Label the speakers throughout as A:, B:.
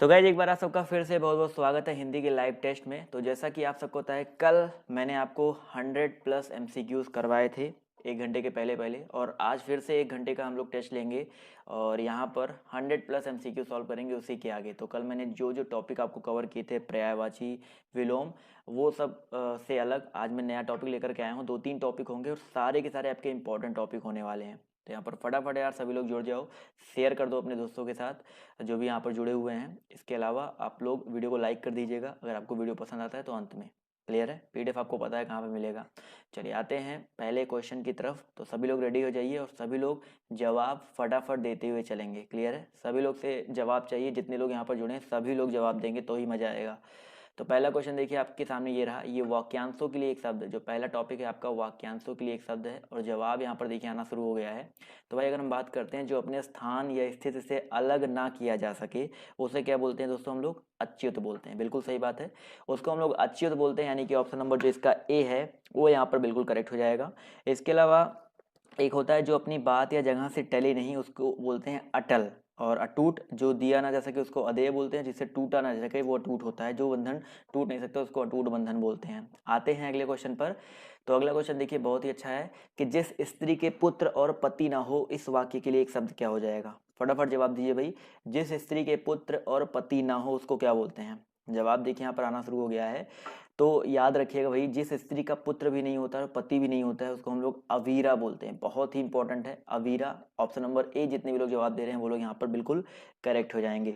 A: तो गाइज एक बार आप सबका फिर से बहुत बहुत स्वागत है हिंदी के लाइव टेस्ट में। तो जैसा कि आप सबको पता है, कल मैंने आपको 100+ एमसीक्यूज करवाए थे 1 घंटे के पहले पहले, और आज फिर से 1 घंटे का हम लोग टेस्ट लेंगे और यहाँ पर 100+ एमसीक्यू सॉल्व करेंगे उसी के आगे। तो कल मैंने जो जो टॉपिक आपको कवर किए थे, पर्यायवाची, विलोम, वो सब से अलग आज मैं नया टॉपिक लेकर के आया हूँ। 2-3 टॉपिक होंगे और सारे के सारे आपके इंपॉर्टेंट टॉपिक होने वाले हैं। तो यहाँ पर फटाफट यार सभी लोग जुड़ जाओ, शेयर कर दो अपने दोस्तों के साथ जो भी यहाँ पर जुड़े हुए हैं। इसके अलावा आप लोग वीडियो को लाइक कर दीजिएगा अगर आपको वीडियो पसंद आता है तो अंत में। क्लियर है? पीडीएफ आपको पता है कहाँ पे मिलेगा। चलिए आते हैं पहले क्वेश्चन की तरफ। तो सभी लोग रेडी हो जाइए और सभी लोग जवाब फटाफट देते हुए चलेंगे। क्लियर है? सभी लोग से जवाब चाहिए, जितने लोग यहाँ पर जुड़े हैं सभी लोग जवाब देंगे तो ही मजा आएगा। तो पहला क्वेश्चन देखिए आपके सामने ये रहा। ये वाक्यांशों के लिए एक शब्द है। जो पहला टॉपिक है आपका वाक्यांशों के लिए एक शब्द है और जवाब यहाँ पर देखिए आना शुरू हो गया है। तो भाई अगर हम बात करते हैं, जो अपने स्थान या स्थिति से अलग ना किया जा सके उसे क्या बोलते हैं दोस्तों? हम लोग अच्युत बोलते हैं। बिल्कुल सही बात है, उसको हम लोग अच्युत बोलते हैं। यानी कि ऑप्शन नंबर जो इसका ए है वो यहाँ पर बिल्कुल करेक्ट हो जाएगा। इसके अलावा एक होता है जो अपनी बात या जगह से टले नहीं, उसको बोलते हैं अटल। और अटूट, जो दिया ना जा सके उसको अदेय बोलते हैं। जिससे टूटा ना जा सके वो अटूट होता है। जो बंधन टूट नहीं सकता उसको अटूट बंधन बोलते हैं। आते हैं अगले क्वेश्चन पर। तो अगला क्वेश्चन देखिए बहुत ही अच्छा है कि जिस स्त्री के पुत्र और पति ना हो, इस वाक्य के लिए एक शब्द क्या हो जाएगा? फटाफट जवाब दीजिए भाई। जिस स्त्री के पुत्र और पति ना हो उसको क्या बोलते हैं? जवाब देखिए यहाँ पर आना शुरू हो गया है। तो याद रखिएगा भाई, जिस स्त्री का पुत्र भी नहीं होता है और पति भी नहीं होता है उसको हम लोग अवीरा बोलते हैं। बहुत ही इंपॉर्टेंट है अवीरा। ऑप्शन नंबर ए, जितने भी लोग जवाब दे रहे हैं वो लोग यहाँ पर बिल्कुल करेक्ट हो जाएंगे।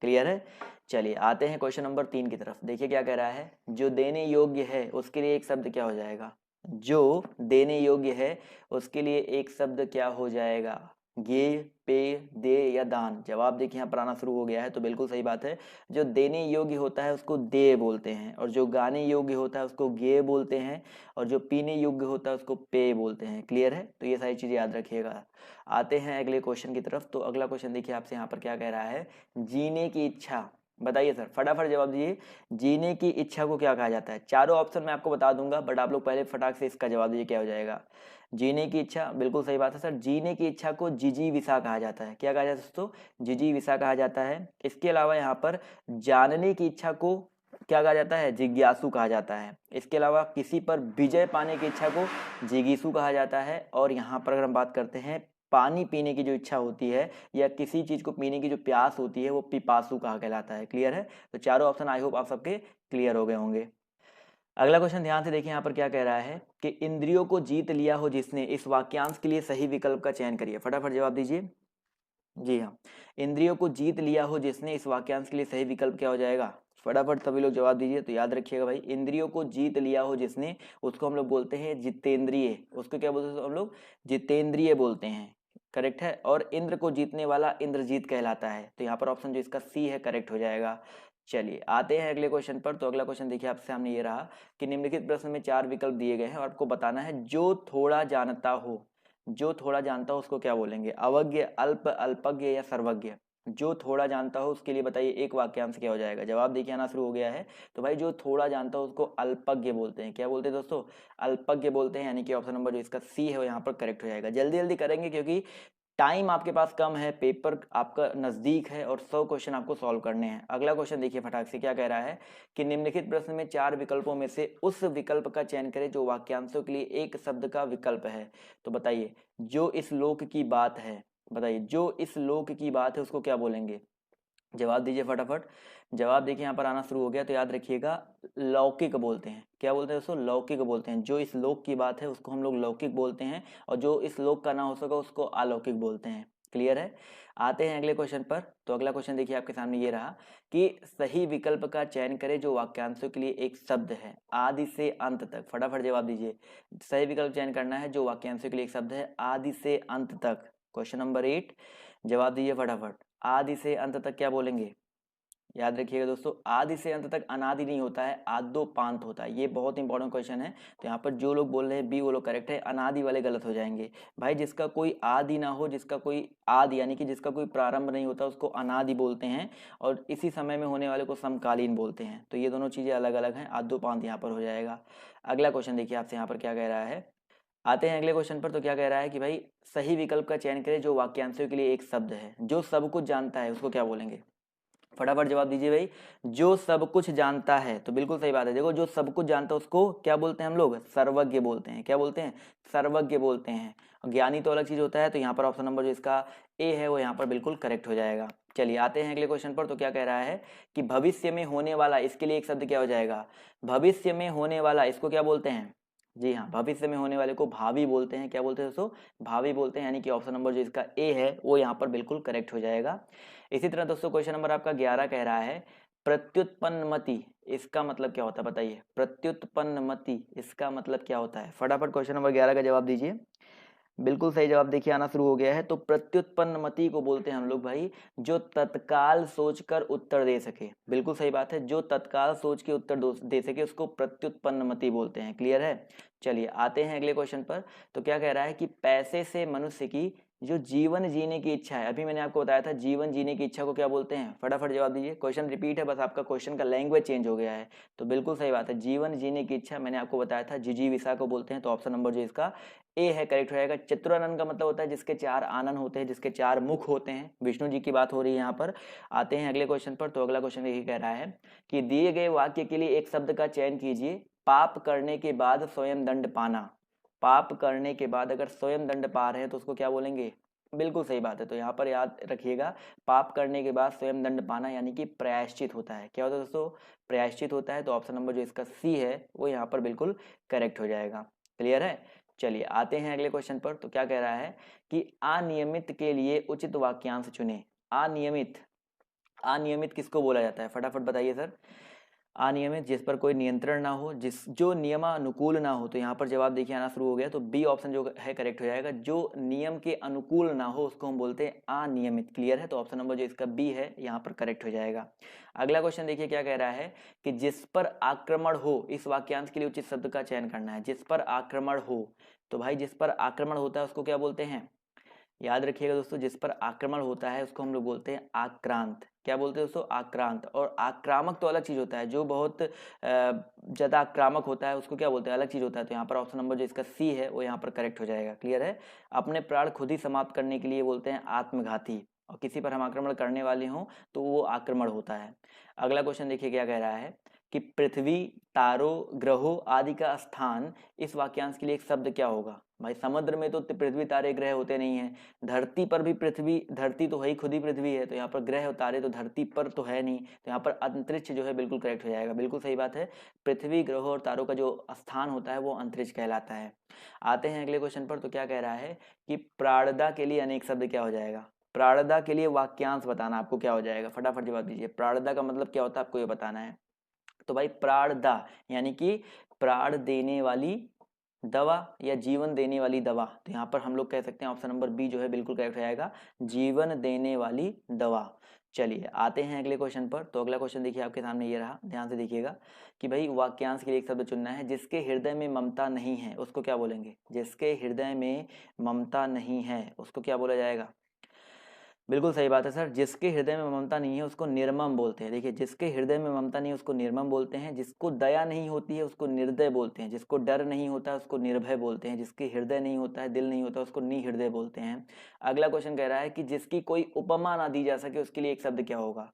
A: क्लियर है? चलिए आते हैं क्वेश्चन नंबर 3 की तरफ। देखिए क्या कह रहा है। जो देने योग्य है उसके लिए एक शब्द क्या हो जाएगा? जो देने योग्य है उसके लिए एक शब्द क्या हो जाएगा? गे, पे, दे या दान? जवाब देखिए यहाँ पर आना शुरू हो गया है। तो बिल्कुल सही बात है, जो देने योग्य होता है उसको दे बोलते हैं, और जो गाने योग्य होता है उसको गे बोलते हैं, और जो पीने योग्य होता है उसको पे बोलते हैं। क्लियर है? तो ये सारी चीजें याद रखिएगा। आते हैं अगले क्वेश्चन की तरफ। तो अगला क्वेश्चन देखिए आपसे यहाँ पर क्या कह रहा है। जीने की इच्छा, बताइए सर, फटाफट जवाब दीजिए। जीने की इच्छा को क्या कहा जाता है? चारों ऑप्शन मैं आपको बता दूंगा, बट आप लोग पहले फटाक से इसका जवाब दीजिए क्या हो जाएगा। जीने की इच्छा, बिल्कुल सही बात है सर। जीने की इच्छा को जिजीविषा कहा जाता है। क्या कहा जाता है दोस्तों? जिजीविषा कहा जाता है। इसके अलावा यहाँ पर जानने की इच्छा को क्या कहा जाता है? जिज्ञासु कहा जाता है। इसके अलावा किसी पर विजय पाने की इच्छा को जिगीसु कहा जाता है। और यहाँ पर अगर हम बात करते हैं, पानी पीने की जो इच्छा होती है या किसी चीज को पीने की जो प्यास होती है वो पिपासु कहा कहलाता है। क्लियर है? तो चारों ऑप्शन आई होप आप सबके क्लियर हो गए होंगे। अगला क्वेश्चन ध्यान से देखिए यहाँ पर क्या कह रहा है कि इंद्रियों को जीत लिया हो जिसने, इस वाक्यांश के लिए सही विकल्प का चयन करिए। फटाफट जवाब दीजिए। जी हाँ, इंद्रियों को जीत लिया हो जिसने, इस वाक्यांश के लिए सही विकल्प क्या हो जाएगा? फटाफट सभी लोग जवाब दीजिए। तो याद रखिएगा भाई, इंद्रियों को जीत लिया हो जिसने, उसको हम लोग बोलते हैं जितेंद्रिय। उसको क्या बोलते हैं हम लोग? जितेंद्रिय बोलते हैं। करेक्ट है? और इंद्र को जीतने वाला इंद्रजीत कहलाता है। तो यहाँ पर ऑप्शन जो इसका सी है करेक्ट हो जाएगा। चलिए आते हैं अगले क्वेश्चन पर। तो अगला क्वेश्चन देखिए आपके सामने ये रहा कि निम्नलिखित प्रश्न में 4 विकल्प दिए गए हैं और आपको बताना है जो थोड़ा जानता हो। जो थोड़ा जानता हो उसको क्या बोलेंगे? अवज्ञ, अल्प, अल्पज्ञ या सर्वज्ञ? जो थोड़ा जानता हो उसके लिए बताइए एक वाक्यांश क्या हो जाएगा? जवाब देखिए आना शुरू हो गया है। तो भाई जो थोड़ा जानता हो उसको अल्पज्ञ बोलते हैं। क्या बोलते हैं दोस्तों? अल्पज्ञ बोलते हैं। यानी कि ऑप्शन नंबर जो इसका सी है वो यहाँ पर करेक्ट हो जाएगा। जल्दी जल्दी करेंगे क्योंकि टाइम आपके पास कम है, पेपर आपका नजदीक है और 100 क्वेश्चन आपको सॉल्व करने हैं। अगला क्वेश्चन देखिए फटाक से क्या कह रहा है कि निम्नलिखित प्रश्न में 4 विकल्पों में से उस विकल्प का चयन करें जो वाक्यांशों के लिए एक शब्द का विकल्प है। तो बताइए, जो इस लोक की बात है, बताइए जो इस लोक की बात है उसको क्या बोलेंगे? जवाब दीजिए फटाफट। जवाब देखिए यहाँ पर आना शुरू हो गया। तो याद रखिएगा, लौकिक बोलते हैं। क्या बोलते हैं दोस्तों? लौकिक बोलते हैं। जो इस लोक की बात है उसको हम लोग लौकिक बोलते हैं, और जो इस लोक का ना हो सका उसको अलौकिक बोलते हैं। क्लियर है? आते हैं अगले क्वेश्चन पर। तो अगला क्वेश्चन देखिए आपके सामने ये रहा कि सही विकल्प का चयन करें जो वाक्यांशों के लिए एक शब्द है आदि से अंत तक। फटाफट जवाब दीजिए। सही विकल्प चयन करना है जो वाक्यांशों के लिए एक शब्द है आदि से अंत तक। क्वेश्चन नंबर 8, जवाब दीजिए फटाफट। आदि से अंत तक क्या बोलेंगे? याद रखिएगा दोस्तों, आदि से अंत तक अनादि नहीं होता है, आदो पांत होता है। ये बहुत इंपॉर्टेंट क्वेश्चन है। तो यहाँ पर जो लोग बोल रहे हैं बी वो लोग करेक्ट है, अनादि वाले गलत हो जाएंगे। भाई जिसका कोई आदि ना हो, जिसका कोई आदि यानी कि जिसका कोई प्रारंभ नहीं होता उसको अनादि बोलते हैं, और इसी समय में होने वाले को समकालीन बोलते हैं। तो ये दोनों चीजें अलग अलग हैं। आदो पांत यहाँ पर हो जाएगा। अगला क्वेश्चन देखिए आपसे यहाँ पर क्या कह रहा है। आते हैं अगले क्वेश्चन पर। तो क्या कह रहा है कि भाई सही विकल्प का चयन करें जो वाक्यांशों के लिए एक शब्द है। जो सब कुछ जानता है उसको क्या बोलेंगे? फटाफट जवाब दीजिए भाई। जो सब कुछ जानता है, तो बिल्कुल सही बात है। देखो जो सब कुछ जानता है उसको क्या बोलते हैं हम लोग? सर्वज्ञ बोलते हैं। क्या बोलते हैं? सर्वज्ञ बोलते हैं। ज्ञानी तो अलग चीज होता है। तो यहाँ पर ऑप्शन नंबर जो इसका ए है वो यहाँ पर बिल्कुल करेक्ट हो जाएगा। चलिए आते हैं अगले क्वेश्चन पर। तो क्या कह रहा है कि भविष्य में होने वाला, इसके लिए एक शब्द क्या हो जाएगा? भविष्य में होने वाला, इसको क्या बोलते हैं? जी हाँ, भविष्य में होने वाले को भावी बोलते हैं। क्या बोलते हैं दोस्तों? भावी बोलते हैं। यानी कि ऑप्शन नंबर जो इसका ए है वो यहाँ पर बिल्कुल करेक्ट हो जाएगा। इसी तरह दोस्तों क्वेश्चन नंबर आपका 11 कह रहा है प्रत्युत्पन्नमति, इसका मतलब क्या होता है बताइए? प्रत्युत्पन्नमति इसका मतलब क्या होता है? फटाफट क्वेश्चन नंबर 11 का जवाब दीजिए। बिल्कुल सही जवाब देखिए आना शुरू हो गया है। तो प्रत्युत्पन्नमति को बोलते हैं हम लोग भाई जो तत्काल सोचकर उत्तर दे सके। बिल्कुल सही बात है, जो तत्काल सोच के उत्तर दे सके उसको प्रत्युत्पन्नमति बोलते हैं। क्लियर है? चलिए आते हैं अगले क्वेश्चन पर। तो क्या कह रहा है कि पैसे से मनुष्य की जो जीवन जीने की इच्छा है, अभी मैंने आपको बताया था जीवन जीने की इच्छा को क्या बोलते हैं? फटाफट जवाब दीजिए। क्वेश्चन रिपीट है, बस आपका क्वेश्चन का लैंग्वेज चेंज हो गया है। तो बिल्कुल सही बात है, जीवन जीने की इच्छा मैंने आपको बताया था जिजीविषा को बोलते हैं। तो ऑप्शन नंबर जो इसका ए है करेक्ट हो जाएगा। चतुरानन का मतलब होता है जिसके चार आनन होते हैं, जिसके चार मुख होते हैं। विष्णु जी की बात हो रही है यहाँ पर। आते हैं अगले क्वेश्चन पर। तो अगला क्वेश्चन यही कह रहा है कि दिए गए वाक्य के लिए एक शब्द का चयन कीजिए। पाप करने के बाद स्वयं दंड पाना। पाप करने के बाद अगर स्वयं दंड पा रहे हैं तो उसको क्या बोलेंगे? बिल्कुल सही बात है। तो यहाँ पर याद रखिएगा, पाप करने के बाद स्वयं दंड पाना यानी कि प्रायश्चित होता है। क्या होता है दोस्तों? प्रायश्चित होता है। तो ऑप्शन नंबर जो इसका सी है वो यहाँ पर बिल्कुल करेक्ट हो जाएगा। क्लियर है? चलिए आते हैं अगले क्वेश्चन पर। तो क्या कह रहा है कि अनियमित के लिए उचित वाक्यांश चुने। अनियमित, अनियमित किसको बोला जाता है? फटाफट बताइए सर। अनियमित जिस पर कोई नियंत्रण ना हो, जिस जो नियमानुकूल ना हो। तो यहाँ पर जवाब देखिए आना शुरू हो गया। तो बी ऑप्शन जो है करेक्ट हो जाएगा। जो नियम के अनुकूल ना हो उसको हम बोलते हैं अनियमित। क्लियर है? तो ऑप्शन नंबर जो इसका बी है यहाँ पर करेक्ट हो जाएगा। अगला क्वेश्चन देखिए क्या कह रहा है कि जिस पर आक्रमण हो, इस वाक्यांश के लिए उचित शब्द का चयन करना है। जिस पर आक्रमण हो, तो भाई जिस पर आक्रमण होता है उसको क्या बोलते हैं? याद रखिएगा दोस्तों, जिस पर आक्रमण होता है उसको हम लोग बोलते हैं आक्रांत। क्या बोलते हैं दोस्तों? आक्रांत। और आक्रामक तो अलग चीज होता है, जो बहुत ज्यादा आक्रामक होता है उसको क्या बोलते हैं? अलग चीज होता है। तो यहाँ पर ऑप्शन नंबर जो इसका सी है वो यहाँ पर करेक्ट हो जाएगा। क्लियर है? अपने प्राण खुद ही समाप्त करने के लिए बोलते हैं आत्मघाती। और किसी पर हम आक्रमण करने वाले हों तो वो आक्रमण होता है। अगला क्वेश्चन देखिए क्या कह रहा है कि पृथ्वी, तारों, ग्रहों आदि का स्थान, इस वाक्यांश के लिए एक शब्द क्या होगा? भाई समुद्र में तो पृथ्वी तारे ग्रह होते नहीं है। धरती पर भी पृथ्वी, धरती तो है ही, खुद ही पृथ्वी है। तो यहाँ पर ग्रह और तारे तो धरती पर तो है नहीं। तो यहाँ पर अंतरिक्ष जो है बिल्कुल करेक्ट हो जाएगा। बिल्कुल सही बात है, पृथ्वी, ग्रहों और तारों का जो स्थान होता है वो अंतरिक्ष कहलाता है। आते हैं अगले क्वेश्चन पर। तो क्या कह रहा है कि प्राणदा के लिए अनेक शब्द क्या हो जाएगा? प्राणदा के लिए वाक्यांश बताना आपको क्या हो जाएगा? फटाफट जवाब दीजिए। प्राणदा का मतलब क्या होता है आपको ये बताना है। तो भाई प्राणदा यानी कि प्राण देने वाली दवा या जीवन देने वाली दवा। तो यहाँ पर हम लोग कह सकते हैं ऑप्शन नंबर बी जो है बिल्कुल करेक्ट हो जाएगा, जीवन देने वाली दवा। चलिए आते हैं अगले क्वेश्चन पर। तो अगला क्वेश्चन देखिए आपके सामने ये रहा, ध्यान से देखिएगा कि भाई वाक्यांश के लिए एक शब्द चुनना है। जिसके हृदय में ममता नहीं है उसको क्या बोलेंगे? जिसके हृदय में ममता नहीं है उसको क्या बोला जाएगा? बिल्कुल सही बात है सर, जिसके हृदय में ममता नहीं है उसको निर्मम बोलते हैं। देखिए जिसके हृदय में ममता नहीं है उसको निर्मम बोलते हैं। जिसको दया नहीं होती है उसको निर्दय बोलते हैं। जिसको डर नहीं होता है उसको निर्भय बोलते हैं। जिसके हृदय नहीं होता है, दिल नहीं होता, उसको निहृदय बोलते हैं। अगला क्वेश्चन कह रहा है कि जिसकी कोई उपमा ना दी जा सके उसके लिए एक शब्द क्या होगा?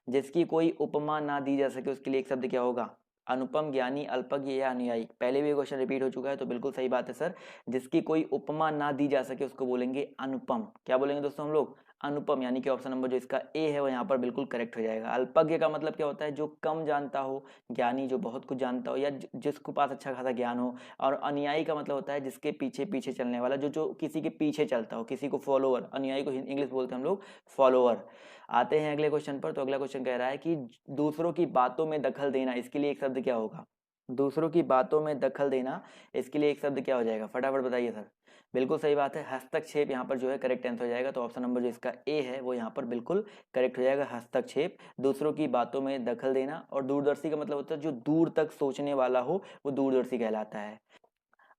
A: जिसकी कोई उपमा ना दी जा सके उसके लिए एक शब्द क्या होगा? अनुपम, ज्ञानी, अल्पज्ञ या अनुयायी। पहले भी क्वेश्चन रिपीट हो चुका है। तो बिल्कुल सही बात है सर, जिसकी कोई उपमा ना दी जा सके उसको बोलेंगे अनुपम। क्या बोलेंगे दोस्तों हम लोग? अनुपम। यानी कि ऑप्शन नंबर जो इसका ए है वो यहाँ पर बिल्कुल करेक्ट हो जाएगा। अल्पज्ञ का मतलब क्या होता है? जो कम जानता हो, ज्ञानी जो बहुत कुछ जानता हो या जिसके पास अच्छा खासा ज्ञान हो। और अनुयायी का मतलब होता है जिसके पीछे पीछे चलने वाला, जो जो किसी के पीछे चलता हो, किसी को फॉलोअर। अनुयायी को इंग्लिश बोलते हैं हम लोग फॉलोअर। आते हैं अगले क्वेश्चन पर। तो अगला क्वेश्चन कह रहा है कि दूसरों की बातों में दखल देना, इसके लिए एक शब्द क्या होगा? दूसरों की बातों में दखल देना, इसके लिए एक शब्द क्या हो जाएगा? फटाफट बताइए सर। बिल्कुल सही बात है, हस्तक्षेप यहाँ पर जो है करेक्ट आंसर हो जाएगा। तो ऑप्शन नंबर जो इसका ए है वो यहाँ पर बिल्कुल करेक्ट हो जाएगा, हस्तक्षेप। दूसरों की बातों में दखल देना। और दूरदर्शी का मतलब होता है जो दूर तक सोचने वाला हो वो दूरदर्शी कहलाता है।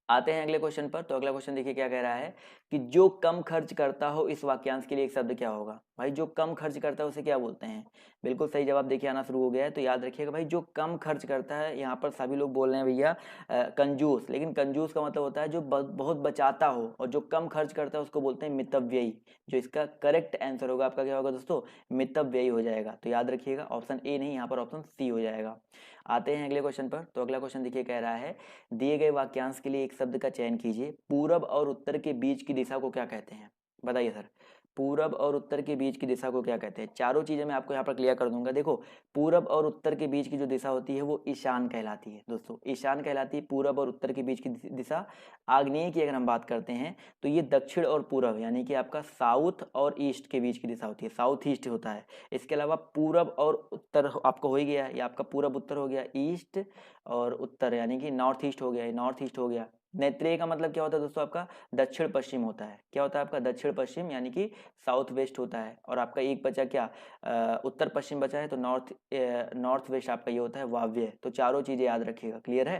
A: आते हैं अगले क्वेश्चन पर। तो अगला क्वेश्चन देखिए क्या कह रहा है कि जो कम खर्च करता हो इस वाक्यांश के लिए एक शब्द क्या होगा। भाई जो कम खर्च करता है उसे क्या बोलते हैं। बिल्कुल सही जवाब देखिए आना शुरू हो गया है। तो याद रखिएगा भाई जो कम खर्च करता है, यहाँ पर सभी लोग बोल रहे हैं भैया कंजूस, लेकिन कंजूस का मतलब होता है जो बहुत बचाता हो, और जो कम खर्च करता है उसको बोलते हैं मितव्ययी। जो इसका करेक्ट आंसर होगा आपका क्या होगा दोस्तों, मितव्ययी हो जाएगा। तो याद रखिएगा ऑप्शन ए नहीं, यहाँ पर ऑप्शन सी हो जाएगा। आते हैं अगले क्वेश्चन पर। तो अगला क्वेश्चन देखिए कह रहा है दिए गए वाक्यांश के लिए एक शब्द का चयन कीजिए। पूरब और उत्तर के बीच की दिशा को क्या कहते हैं। बताइए सर, पूरब और उत्तर के बीच की दिशा को क्या कहते हैं। चारों चीजें मैं आपको यहाँ पर क्लियर कर दूंगा। देखो पूरब और उत्तर के बीच की जो दिशा होती है वो ईशान कहलाती है दोस्तों, ईशान कहलाती है पूरब और उत्तर के बीच की दिशा। आग्नेय की अगर हम बात करते हैं तो ये दक्षिण और पूरब यानी कि आपका साउथ और ईस्ट के बीच की दिशा होती है, साउथ ईस्ट होता है। इसके अलावा पूरब और उत्तर आपको हो ही गया, ये आपका पूरब उत्तर हो गया, ईस्ट और उत्तर यानी कि नॉर्थ ईस्ट हो गया, नॉर्थ ईस्ट हो गया। नेत्रेय का मतलब क्या होता है दोस्तों, आपका दक्षिण पश्चिम होता है। क्या होता है आपका दक्षिण पश्चिम यानी कि साउथ वेस्ट होता है। और आपका एक बचा क्या, उत्तर पश्चिम बचा है, तो नॉर्थ वेस्ट आपका ये होता है वाव्य। तो चारों चीजें याद रखिएगा। क्लियर है,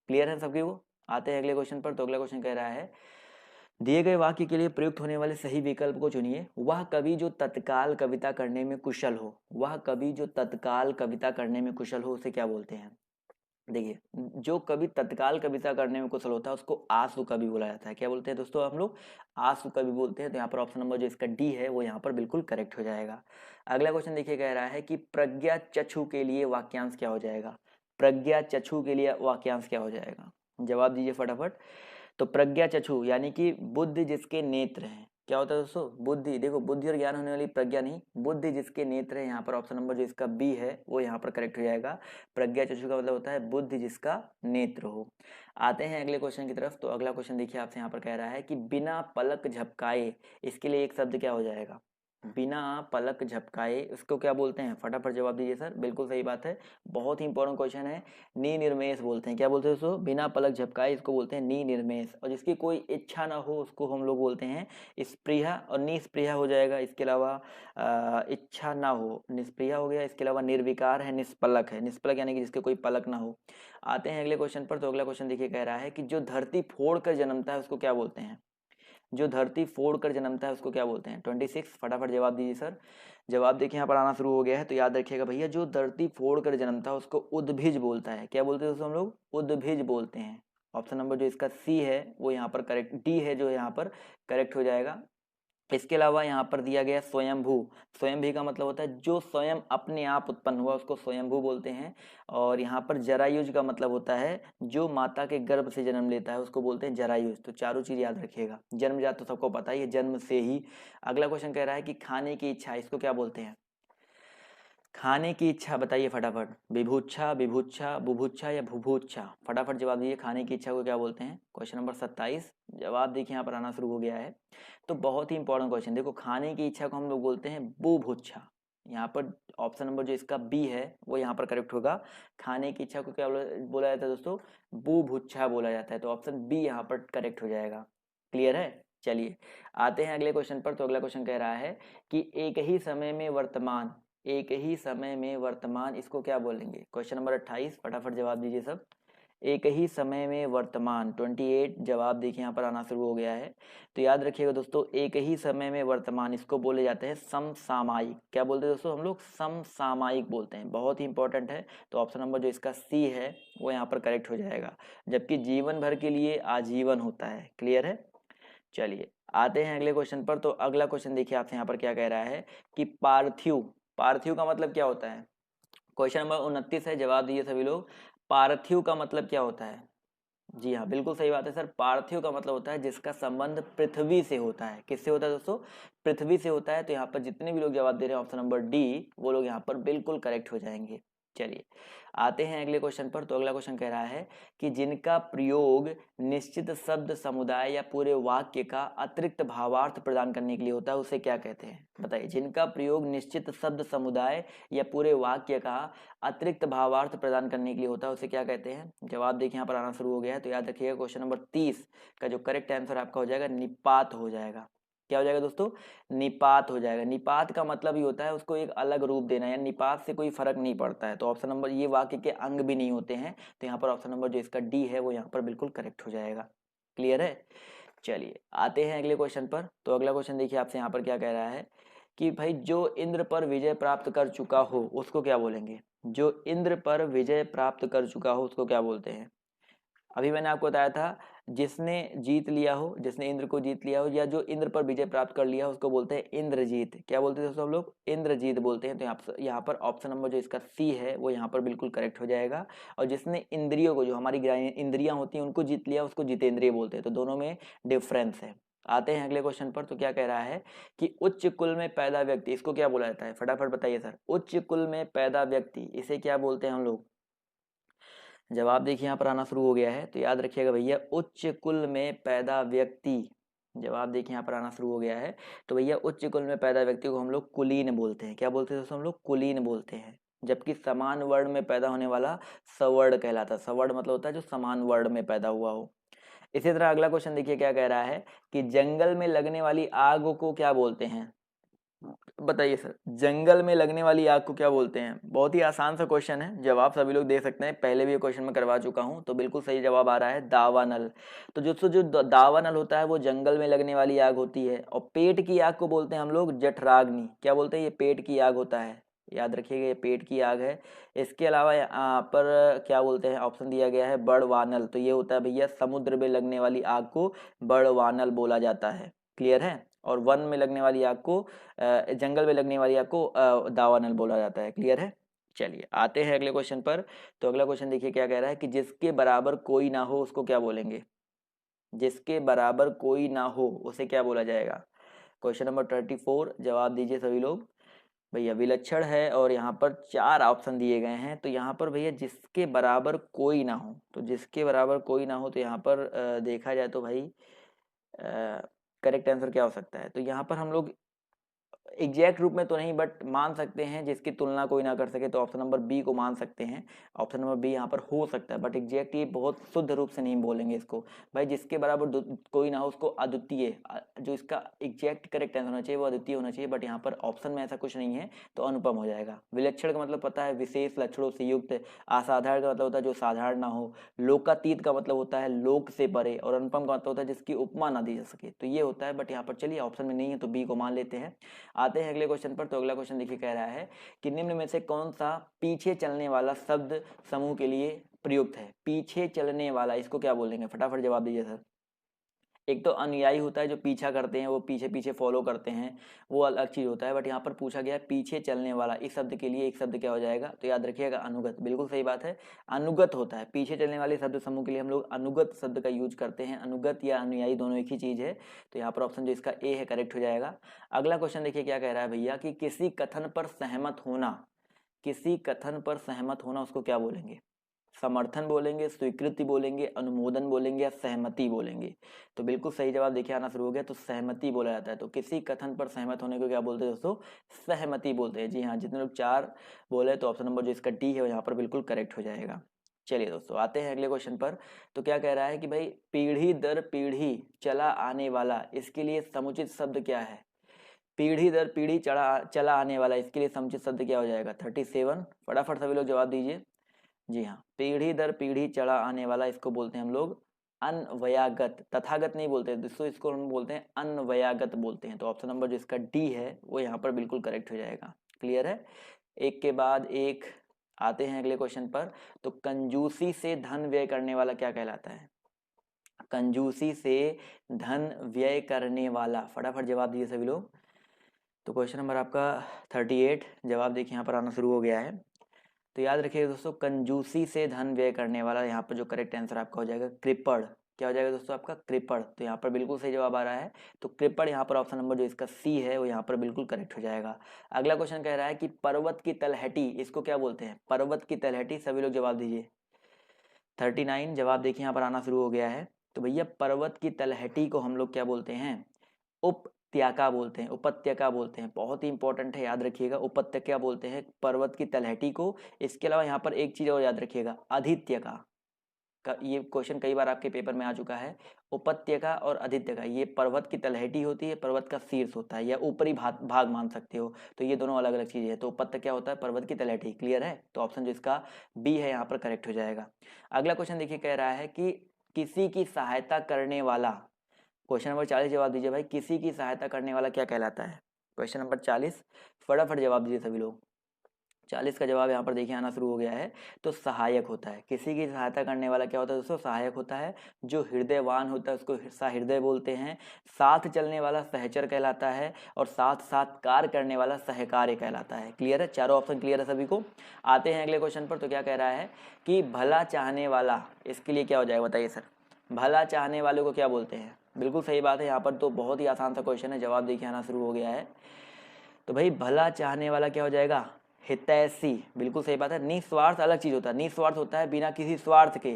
A: क्लियर है सबकी वो। आते हैं अगले क्वेश्चन पर। तो अगला क्वेश्चन कह रहा है दिए गए वाक्य के लिए प्रयुक्त होने वाले सही विकल्प को चुनिए। वह कवि जो तत्काल कविता करने में कुशल हो, वह कवि जो तत्काल कविता करने में कुशल हो उसे क्या बोलते हैं। देखिए जो कवि तत्काल कविता करने में कुशल होता है उसको आशु कवि बोला जाता है। क्या बोलते हैं दोस्तों हम लोग, आशु कवि बोलते हैं। तो यहाँ पर ऑप्शन नंबर जो इसका डी है वो यहाँ पर बिल्कुल करेक्ट हो जाएगा। अगला क्वेश्चन देखिए कह रहा है कि प्रज्ञा चक्षु के लिए वाक्यांश क्या हो जाएगा। प्रज्ञा चक्षु के लिए वाक्यांश क्या हो जाएगा, जवाब दीजिए फटाफट। तो प्रज्ञा चक्षु यानी कि बुद्धि जिसके नेत्र हैं। क्या होता है दोस्तों, बुद्धि, देखो बुद्धि और ज्ञान होने वाली प्रज्ञा नहीं, बुद्धि जिसके नेत्र है। यहाँ पर ऑप्शन नंबर जो इसका बी है वो यहाँ पर करेक्ट हो जाएगा। प्रज्ञा चक्षु का मतलब होता है बुद्धि जिसका नेत्र हो। आते हैं अगले क्वेश्चन की तरफ। तो अगला क्वेश्चन देखिए आपसे यहाँ पर कह रहा है कि बिना पलक झपकाए, इसके लिए एक शब्द क्या हो जाएगा। बिना पलक झपकाए इसको क्या बोलते हैं, फटाफट जवाब दीजिए सर। बिल्कुल सही बात है, बहुत ही इंपॉर्टेंट क्वेश्चन है। नी निर्मेश बोलते हैं। क्या बोलते हैं दोस्तों, बिना पलक झपकाए इसको बोलते हैं नी निर्मेश। और जिसकी कोई इच्छा ना हो उसको हम लोग बोलते हैं स्पृहा, और निस्पृहा हो जाएगा। इसके अलावा इच्छा ना हो, निस्पृहा हो गया। इसके अलावा निर्विकार है, निष्पलक है। निष्पलक यानी कि जिसके कोई पलक ना हो। आते हैं अगले क्वेश्चन पर। तो अगला क्वेश्चन देखिए कह रहा है कि जो धरती फोड़ कर जन्मता है उसको क्या बोलते हैं। जो धरती फोड़ कर जन्मता है उसको क्या बोलते हैं। 26, फटाफट जवाब दीजिए सर। जवाब देखिए यहाँ पर आना शुरू हो गया है। तो याद रखिएगा भैया जो धरती फोड़ कर जन्मता है उसको उद्भिज बोलता है। क्या बोलते हैं दोस्तों हम लोग, उद्भिज बोलते हैं। ऑप्शन नंबर जो इसका सी है वो यहाँ पर करेक्ट, डी है जो यहाँ पर करेक्ट हो जाएगा। इसके अलावा यहाँ पर दिया गया स्वयंभू। स्वयंभी का मतलब होता है जो स्वयं अपने आप उत्पन्न हुआ उसको स्वयंभू बोलते हैं। और यहाँ पर जरायुज का मतलब होता है जो माता के गर्भ से जन्म लेता है उसको बोलते हैं जरायुज। तो चारों चीज याद रखिएगा। जन्मजात तो सबको पता ही है, जन्म से ही। अगला क्वेश्चन कह रहा है कि खाने की इच्छा, इसको क्या बोलते हैं। खाने की इच्छा बताइए फटाफट। विभुच्छा, विभुच्छा, बुभुच्छा या भुभुच्छा, फटाफट जवाब दीजिए। खाने की इच्छा को क्या बोलते हैं। क्वेश्चन नंबर 27, जवाब देखिए यहाँ पर आना शुरू हो गया है। तो बहुत ही इंपॉर्टेंट क्वेश्चन, देखो खाने की इच्छा को हम लोग बोलते हैं बुभुच्छा। यहाँ पर ऑप्शन नंबर जो इसका बी है वो यहाँ पर करेक्ट होगा। खाने की इच्छा को क्या बोला जाता है दोस्तों, बुभुच्छा बोला जाता है। तो ऑप्शन बी यहाँ पर करेक्ट हो जाएगा। क्लियर है, चलिए आते हैं अगले क्वेश्चन पर। तो अगला क्वेश्चन कह रहा है कि एक ही समय में वर्तमान, एक ही समय में वर्तमान, इसको क्या बोलेंगे। क्वेश्चन नंबर 28, फटाफट जवाब दीजिए सब। एक ही समय में वर्तमान 28, जवाब देखिए यहाँ पर आना शुरू हो गया है। तो याद रखिएगा दोस्तों एक ही समय में वर्तमान इसको बोले जाते हैं समसामयिक। क्या बोलते हैं दोस्तों हम लोग, समसामयिक बोलते हैं। बहुत ही इंपॉर्टेंट है। तो ऑप्शन नंबर जो इसका सी है वो यहाँ पर करेक्ट हो जाएगा। जबकि जीवन भर के लिए आजीवन होता है। क्लियर है, चलिए आते हैं अगले क्वेश्चन पर। तो अगला क्वेश्चन देखिए आपसे यहाँ पर क्या कह रहा है कि पार्थिव, पार्थिव का मतलब क्या होता है। क्वेश्चन नंबर 29 है, जवाब दीजिए सभी लोग। पार्थिव का मतलब क्या होता है। जी हाँ बिल्कुल सही बात है सर। पार्थिव का मतलब होता है जिसका संबंध पृथ्वी से होता है। किससे होता है दोस्तों, पृथ्वी से होता है। तो यहाँ पर जितने भी लोग जवाब दे रहे हैं ऑप्शन नंबर डी, वो लोग यहाँ पर बिल्कुल करेक्ट हो जाएंगे। चलिए आते हैं अगले क्वेश्चन पर। तो अगला क्वेश्चन कह रहा है कि जिनका प्रयोग निश्चित शब्द समुदाय या पूरे वाक्य का अतिरिक्त भावार्थ प्रदान करने के लिए होता है उसे क्या कहते हैं। बताइए, जिनका प्रयोग निश्चित शब्द समुदाय या पूरे वाक्य का अतिरिक्त भावार्थ प्रदान करने के लिए होता है उसे क्या कहते हैं। जवाब देखिए यहाँ पर आना शुरू हो गया है। तो याद रखिएगा क्वेश्चन नंबर 30 का जो करेक्ट आंसर आपका हो जाएगा निपात हो जाएगा। क्या हो जाएगा दोस्तों, निपात हो जाएगा। निपात का मतलब ही होता है उसको एक अलग रूप देना, या निपात से कोई फर्क नहीं पड़ता है। तो ऑप्शन नंबर, ये वाक्य के अंग भी नहीं होते हैं। तो यहाँ पर ऑप्शन नंबर जो इसका डी है वो यहाँ पर बिल्कुल करेक्ट हो जाएगा। क्लियर है। चलिए आते हैं अगले क्वेश्चन पर। तो अगला क्वेश्चन देखिए आपसे यहाँ पर क्या कह रहा है कि भाई जो इंद्र पर विजय प्राप्त कर चुका हो उसको क्या बोलेंगे। जो इंद्र पर विजय प्राप्त कर चुका हो उसको क्या बोलते हैं। अभी मैंने आपको बताया था जिसने जीत लिया हो, जिसने इंद्र को जीत लिया हो या जो इंद्र पर विजय प्राप्त कर लिया हो उसको बोलते हैं इंद्रजीत। क्या बोलते हैं दोस्तों हम लोग, इंद्रजीत बोलते हैं। तो यहाँ पर ऑप्शन नंबर जो इसका सी है वो यहाँ पर बिल्कुल करेक्ट हो जाएगा। और जिसने इंद्रियों को, जो हमारी इंद्रियां होती हैं उनको जीत लिया उसको जितेंद्रिय बोलते हैं। तो दोनों में डिफरेंस है। आते हैं अगले क्वेश्चन पर। तो क्या कह रहा है कि उच्च कुल में पैदा व्यक्ति, इसको क्या बोला जाता है, फटाफट बताइए सर। उच्च कुल में पैदा व्यक्ति इसे क्या बोलते हैं हम लोग। जवाब देखिए यहाँ पर आना शुरू हो गया है। तो याद रखिएगा भैया, उच्च कुल में पैदा व्यक्ति, जवाब देखिए यहाँ पर आना शुरू हो गया है। तो भैया उच्च कुल में पैदा व्यक्ति को हम लोग कुलीन बोलते हैं। क्या बोलते हैं दोस्तों हम लोग, कुलीन बोलते हैं। जबकि समान वर्ण में पैदा होने वाला सवर्ण कहलाता है। सवर्ण मतलब होता है जो समान वर्ण में पैदा हुआ हो। इसी तरह अगला क्वेश्चन देखिए क्या कह रहा है कि जंगल में लगने वाली आग को क्या बोलते हैं। बताइए सर, जंगल में लगने वाली आग को क्या बोलते हैं। बहुत ही आसान सा क्वेश्चन है, जवाब सभी लोग दे सकते हैं। पहले भी ये क्वेश्चन में करवा चुका हूं। तो बिल्कुल सही जवाब आ रहा है दावानल। तो जो दावानल होता है वो जंगल में लगने वाली आग होती है। और पेट की आग को बोलते हैं हम लोग जठराग्नि। क्या बोलते हैं, ये पेट की आग होता है। याद रखिएगा ये पेट की आग है। इसके अलावा यहाँ पर क्या बोलते हैं, ऑप्शन दिया गया है बड़वानल। तो ये होता है भैया समुद्र में लगने वाली आग को बड़वानल बोला जाता है। क्लियर है। और वन में लगने वाली आग को, जंगल में लगने वाली आग को दावानल बोला जाता है। क्लियर है। चलिए आते हैं अगले क्वेश्चन पर। तो अगला क्वेश्चन देखिए क्या कह रहा है कि जिसके बराबर कोई ना हो उसको क्या बोलेंगे। जिसके बराबर कोई ना हो उसे क्या बोला जाएगा। क्वेश्चन नंबर 34, जवाब दीजिए सभी लोग। भैया विलक्षण है और यहाँ पर 4 ऑप्शन दिए गए हैं। तो यहाँ पर भैया जिसके बराबर कोई ना हो, तो जिसके बराबर कोई ना हो तो यहाँ पर देखा जाए तो भाई करेक्ट आंसर क्या हो सकता है। तो यहाँ पर हम लोग एग्जैक्ट रूप में तो नहीं बट मान सकते हैं जिसकी तुलना कोई ना कर सके। तो ऑप्शन नंबर बी को मान सकते हैं। ऑप्शन नंबर बी यहाँ पर हो सकता है बट एग्जैक्ट ये बहुत शुद्ध रूप से नहीं बोलेंगे इसको। भाई जिसके बराबर कोई ना हो उसको अद्वितीय, जो इसका एग्जैक्ट करेक्ट आंसर होना चाहिए वो अद्वितीय होना चाहिए। बट यहाँ पर ऑप्शन में ऐसा कुछ नहीं है तो अनुपम हो जाएगा। विलक्षण का मतलब पता है, विशेष लक्षणों से युक्त। असाधारण का मतलब होता है जो साधारण ना हो। लोकातीत का मतलब होता है लोक से परे। और अनुपम का मतलब होता है जिसकी उपमा ना दी जा सके। तो ये होता है बट यहाँ पर चलिए ऑप्शन में नहीं है तो बी को मान लेते हैं। आते हैं अगले क्वेश्चन पर। तो अगला क्वेश्चन देखिए कह रहा है कि निम्न में से कौन सा पीछे चलने वाला शब्द समूह के लिए प्रयुक्त है। पीछे चलने वाला, इसको क्या बोलेंगे, फटाफट जवाब दीजिए सर। एक तो अनुयायी होता है जो पीछा करते हैं, वो पीछे पीछे फॉलो करते हैं, वो अलग चीज होता है। बट यहाँ पर पूछा गया है पीछे चलने वाला, इस शब्द के लिए एक शब्द क्या हो जाएगा। तो याद रखिएगा अनुगत। बिल्कुल सही बात है, अनुगत होता है। पीछे चलने वाले शब्द समूह के लिए हम लोग अनुगत शब्द का यूज करते हैं। अनुगत या अनुयायी दोनों एक ही चीज है। तो यहाँ पर ऑप्शन जो इसका ए है करेक्ट हो जाएगा। अगला क्वेश्चन देखिए क्या कह रहा है भैया कि किसी कथन पर सहमत होना, किसी कथन पर सहमत होना उसको क्या बोलेंगे। समर्थन बोलेंगे, स्वीकृति बोलेंगे, अनुमोदन बोलेंगे या सहमति बोलेंगे। तो बिल्कुल सही जवाब देखिए आना शुरू हो गया। तो सहमति बोला जाता है। तो किसी कथन पर सहमत होने को क्या बोलते हैं दोस्तों, सहमति बोलते हैं। जी हाँ, जितने लोग 4 बोले तो ऑप्शन नंबर जो इसका डी है यहाँ पर बिल्कुल करेक्ट हो जाएगा। चलिए दोस्तों आते हैं अगले क्वेश्चन पर। तो क्या कह रहा है कि भाई पीढ़ी दर पीढ़ी चला आने वाला, इसके लिए समुचित शब्द क्या है। पीढ़ी दर पीढ़ी चला आने वाला, इसके लिए समुचित शब्द क्या हो जाएगा। 37, फटाफट सभी लोग जवाब दीजिए। जी हाँ, पीढ़ी दर पीढ़ी चढ़ा आने वाला, इसको बोलते हैं हम लोग अन्वयागत। तथागत नहीं बोलते दोस्तों, इसको हम बोलते हैं अन्वयागत बोलते हैं। तो ऑप्शन नंबर जो इसका डी है वो यहाँ पर बिल्कुल करेक्ट हो जाएगा। क्लियर है। एक के बाद एक आते हैं अगले क्वेश्चन पर। तो कंजूसी से धन व्यय करने वाला क्या कहलाता है। कंजूसी से धन व्यय करने वाला, फटाफट जवाब दीजिए सभी लोग। तो क्वेश्चन नंबर आपका 38, जवाब देखिए यहाँ पर आना शुरू हो गया है। तो याद रखिएगा दोस्तों, कंजूसी से धन व्यय करने वाला, यहाँ पर जो करेक्ट आंसर आपका हो जाएगा कृपण। क्या हो जाएगा दोस्तों आपका, कृपण। तो यहाँ पर बिल्कुल सही जवाब आ रहा है। तो कृपण यहाँ पर ऑप्शन नंबर जो इसका सी है वो यहाँ पर बिल्कुल करेक्ट हो जाएगा। अगला क्वेश्चन कह रहा है कि पर्वत की तलहटी, इसको क्या बोलते हैं। पर्वत की तलहटी, सभी लोग जवाब दीजिए। 39, जवाब देखिए यहाँ पर आना शुरू हो गया है। तो भैया पर्वत की तलहटी को हम लोग क्या बोलते हैं, उपत्यका बोलते हैं, उपत्यका बोलते हैं। बहुत ही इंपॉर्टेंट है, याद रखिएगा, उपत्यका बोलते हैं पर्वत की तलहटी को। इसके अलावा यहाँ पर एक चीज और याद रखिएगा, आदित्यका का, ये क्वेश्चन कई बार आपके पेपर में आ चुका है। उपत्यका और आदित्यका, ये पर्वत की तलहटी होती है, पर्वत का शीर्ष होता है या ऊपरी भाग मान सकते हो। तो ये दोनों अलग अलग चीजें हैं। तो उपत्यका क्या होता है, पर्वत की तलहटी। क्लियर है। तो ऑप्शन जो इसका बी है यहाँ पर करेक्ट हो जाएगा। अगला क्वेश्चन देखिए कह रहा है कि किसी की सहायता करने वाला, क्वेश्चन नंबर 40 जवाब दीजिए भाई, किसी की सहायता करने वाला क्या कहलाता है? क्वेश्चन नंबर 40 फटाफट जवाब दीजिए सभी लोग। 40 का जवाब यहाँ पर देखिए आना शुरू हो गया है। तो सहायक होता है, किसी की सहायता करने वाला क्या होता है दोस्तों? सहायक होता है। जो हृदयवान होता है उसको सहृदय बोलते हैं। साथ चलने वाला सहचर कहलाता है, और साथ साथ कार्य करने वाला सहकार्य कहलाता है। क्लियर है? चारों ऑप्शन क्लियर है सभी को? आते हैं अगले क्वेश्चन पर। तो क्या कह रहा है कि भला चाहने वाला, इसके लिए क्या हो जाएगा बताइए सर? भला चाहने वाले को क्या बोलते हैं? बिल्कुल सही बात है। यहाँ पर तो बहुत ही आसान सा क्वेश्चन है, जवाब देखिए आना शुरू हो गया है। तो भाई भला चाहने वाला क्या हो जाएगा? हितैषी। बिल्कुल सही बात है। निस्वार्थ अलग चीज होता है, निस्वार्थ होता है बिना किसी स्वार्थ के।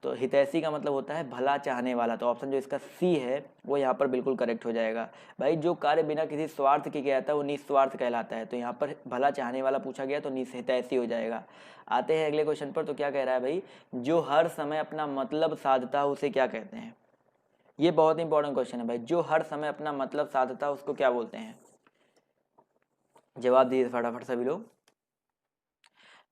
A: तो हितैषी का मतलब होता है भला चाहने वाला। तो ऑप्शन जो इसका सी है वो यहाँ पर बिल्कुल करेक्ट हो जाएगा। भाई जो कार्य बिना किसी स्वार्थ के किया जाता है वो निस्वार्थ कहलाता है। तो यहाँ पर भला चाहने वाला पूछा गया तो हितैषी हो जाएगा। आते हैं अगले क्वेश्चन पर। तो क्या कह रहा है भाई? जो हर समय अपना मतलब साधता है उसे क्या कहते हैं? ये बहुत इंपॉर्टेंट क्वेश्चन है भाई। जो हर समय अपना मतलब साधता है उसको क्या बोलते हैं? जवाब दीजिए फटाफट सभी लोग।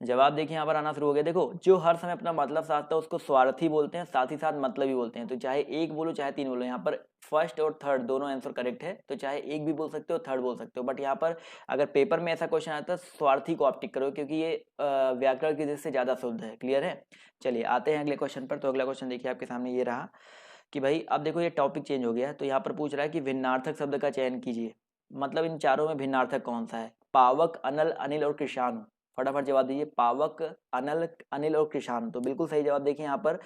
A: जवाब देखिए यहाँ पर आना शुरू हो गया। देखो, जो हर समय अपना मतलब साधता है उसको स्वार्थी बोलते हैं, साथ ही साथ मतलबी बोलते हैं। तो चाहे एक बोलो चाहे तीन बोलो, यहाँ पर फर्स्ट और थर्ड दोनों आंसर करेक्ट है। तो चाहे एक भी बोल सकते हो, थर्ड बोल सकते हो, बट यहाँ पर अगर पेपर में ऐसा क्वेश्चन आता है स्वार्थी को आप टिक करो, क्योंकि ये व्याकरण की दृष्टि से ज्यादा शुद्ध है। क्लियर है? चलिए आते हैं अगले क्वेश्चन पर। तो अगला क्वेश्चन देखिए आपके सामने ये रहा कि भाई अब देखो ये टॉपिक चेंज हो गया। तो यहाँ पर पूछ रहा है कि भिन्नार्थक शब्द का चयन कीजिए। मतलब इन चारों में भिन्नार्थक कौन सा है? पावक, अनल, अनिल और कृषाणु। फटाफट जवाब दीजिए। पावक, अनल, अनिल और कृषाणु। तो बिल्कुल सही जवाब। देखिए यहाँ पर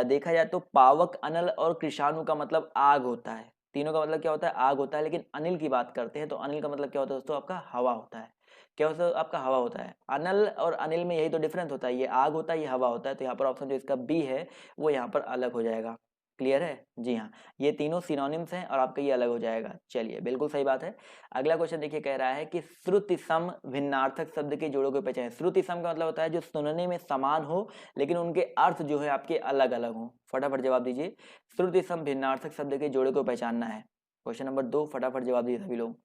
A: देखा जाए तो पावक, अनल और कृषाणु का मतलब आग होता है। तीनों का मतलब क्या होता है? आग होता है। लेकिन अनिल की बात करते हैं तो अनिल का मतलब क्या होता है दोस्तों? आपका हवा होता है। क्या होता है? आपका हवा होता है। अनल और अनिल में यही तो डिफरेंस होता है, ये आग होता है, ये हवा होता है। तो यहाँ पर ऑप्शन जो इसका बी है वो यहाँ पर अलग हो जाएगा। क्लियर है? जी हाँ, ये तीनों सिनोनिम्स हैं और आपका ये अलग हो जाएगा। चलिए बिल्कुल सही बात है। अगला क्वेश्चन देखिए कह रहा है कि श्रुति सम भिन्नार्थक शब्द के जोड़ों को पहचानें। श्रुति सम का मतलब होता है जो सुनने में समान हो लेकिन उनके अर्थ जो है आपके अलग अलग हो। फटाफट जवाब दीजिए। श्रुति सम भिन्नार्थक शब्द के जोड़े को पहचानना है। क्वेश्चन नंबर 2 फटाफट जवाब दीजिए सभी लोग।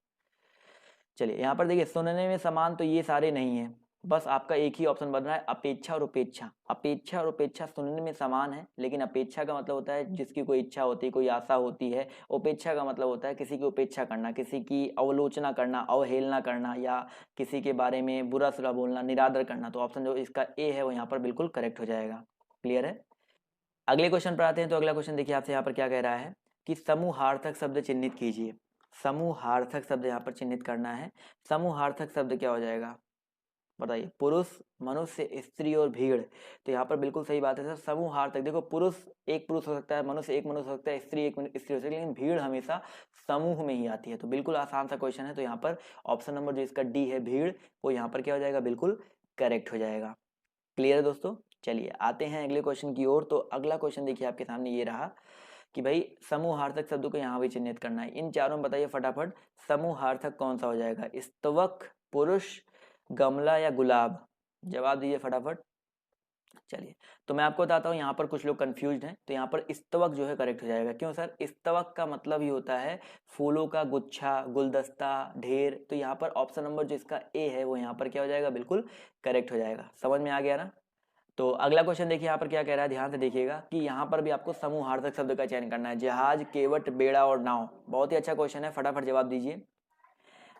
A: चलिए यहाँ पर देखिए, सुनने में समान तो ये सारे नहीं है, बस आपका एक ही ऑप्शन बन रहा है अपेक्षा और उपेक्षा। अपेक्षा और उपेक्षा सुनने में समान है, लेकिन अपेक्षा का मतलब होता है जिसकी कोई इच्छा होती है, कोई आशा होती है। उपेक्षा का मतलब होता है किसी की उपेक्षा करना, किसी की अवलोचना करना, अवहेलना करना, या किसी के बारे में बुरा सुरा बोलना, निरादर करना। तो ऑप्शन जो इसका ए है वो यहाँ पर बिल्कुल करेक्ट हो जाएगा। क्लियर है? अगले क्वेश्चन पर आते हैं। तो अगला क्वेश्चन देखिए आपसे यहाँ पर क्या कह रहा है कि समूहार्थक शब्द चिन्हित कीजिए। समूहार्थक शब्द यहाँ पर चिन्हित करना है। समूहार्थक शब्द क्या हो जाएगा बताइए? पुरुष, मनुष्य, स्त्री और भीड़। तो यहाँ पर बिल्कुल सही बात है सर। समूहार्थक, देखो पुरुष एक पुरुष हो सकता है, मनुष्य एक मनुष्य हो सकता है, स्त्री एक स्त्री हो सकती है, लेकिन भीड़ हमेशा समूह में ही आती है। तो बिल्कुल आसान सा क्वेश्चन है। तो यहाँ पर ऑप्शन नंबर जो इसका डी है भीड़, वो यहाँ पर क्या हो जाएगा? बिल्कुल करेक्ट हो जाएगा। क्लियर है दोस्तों? चलिए आते हैं अगले क्वेश्चन की ओर। तो अगला क्वेश्चन देखिए आपके सामने ये रहा कि भाई समूहार्थक शब्दों को यहाँ भी चिन्हित करना है। इन चारों में बताइए फटाफट समूहार्थक कौन सा हो जाएगा? स्तवक, पुरुष, गमला या गुलाब? जवाब दीजिए फटाफट। चलिए, तो मैं आपको बताता हूँ, यहाँ पर कुछ लोग कंफ्यूज्ड हैं। तो यहाँ पर स्तवक जो है करेक्ट हो जाएगा। क्यों सर? स्तवक का मतलब ही होता है फूलों का गुच्छा, गुलदस्ता, ढेर। तो यहाँ पर ऑप्शन नंबर जो इसका ए है वो यहाँ पर क्या हो जाएगा? बिल्कुल करेक्ट हो जाएगा। समझ में आ गया ना? तो अगला क्वेश्चन देखिए यहाँ पर क्या कह रहा है, ध्यान से देखिएगा कि यहाँ पर भी आपको समूहार्थक शब्द का चयन करना है। जहाज, केवट, बेड़ा और नाव। बहुत ही अच्छा क्वेश्चन है, फटाफट जवाब दीजिए।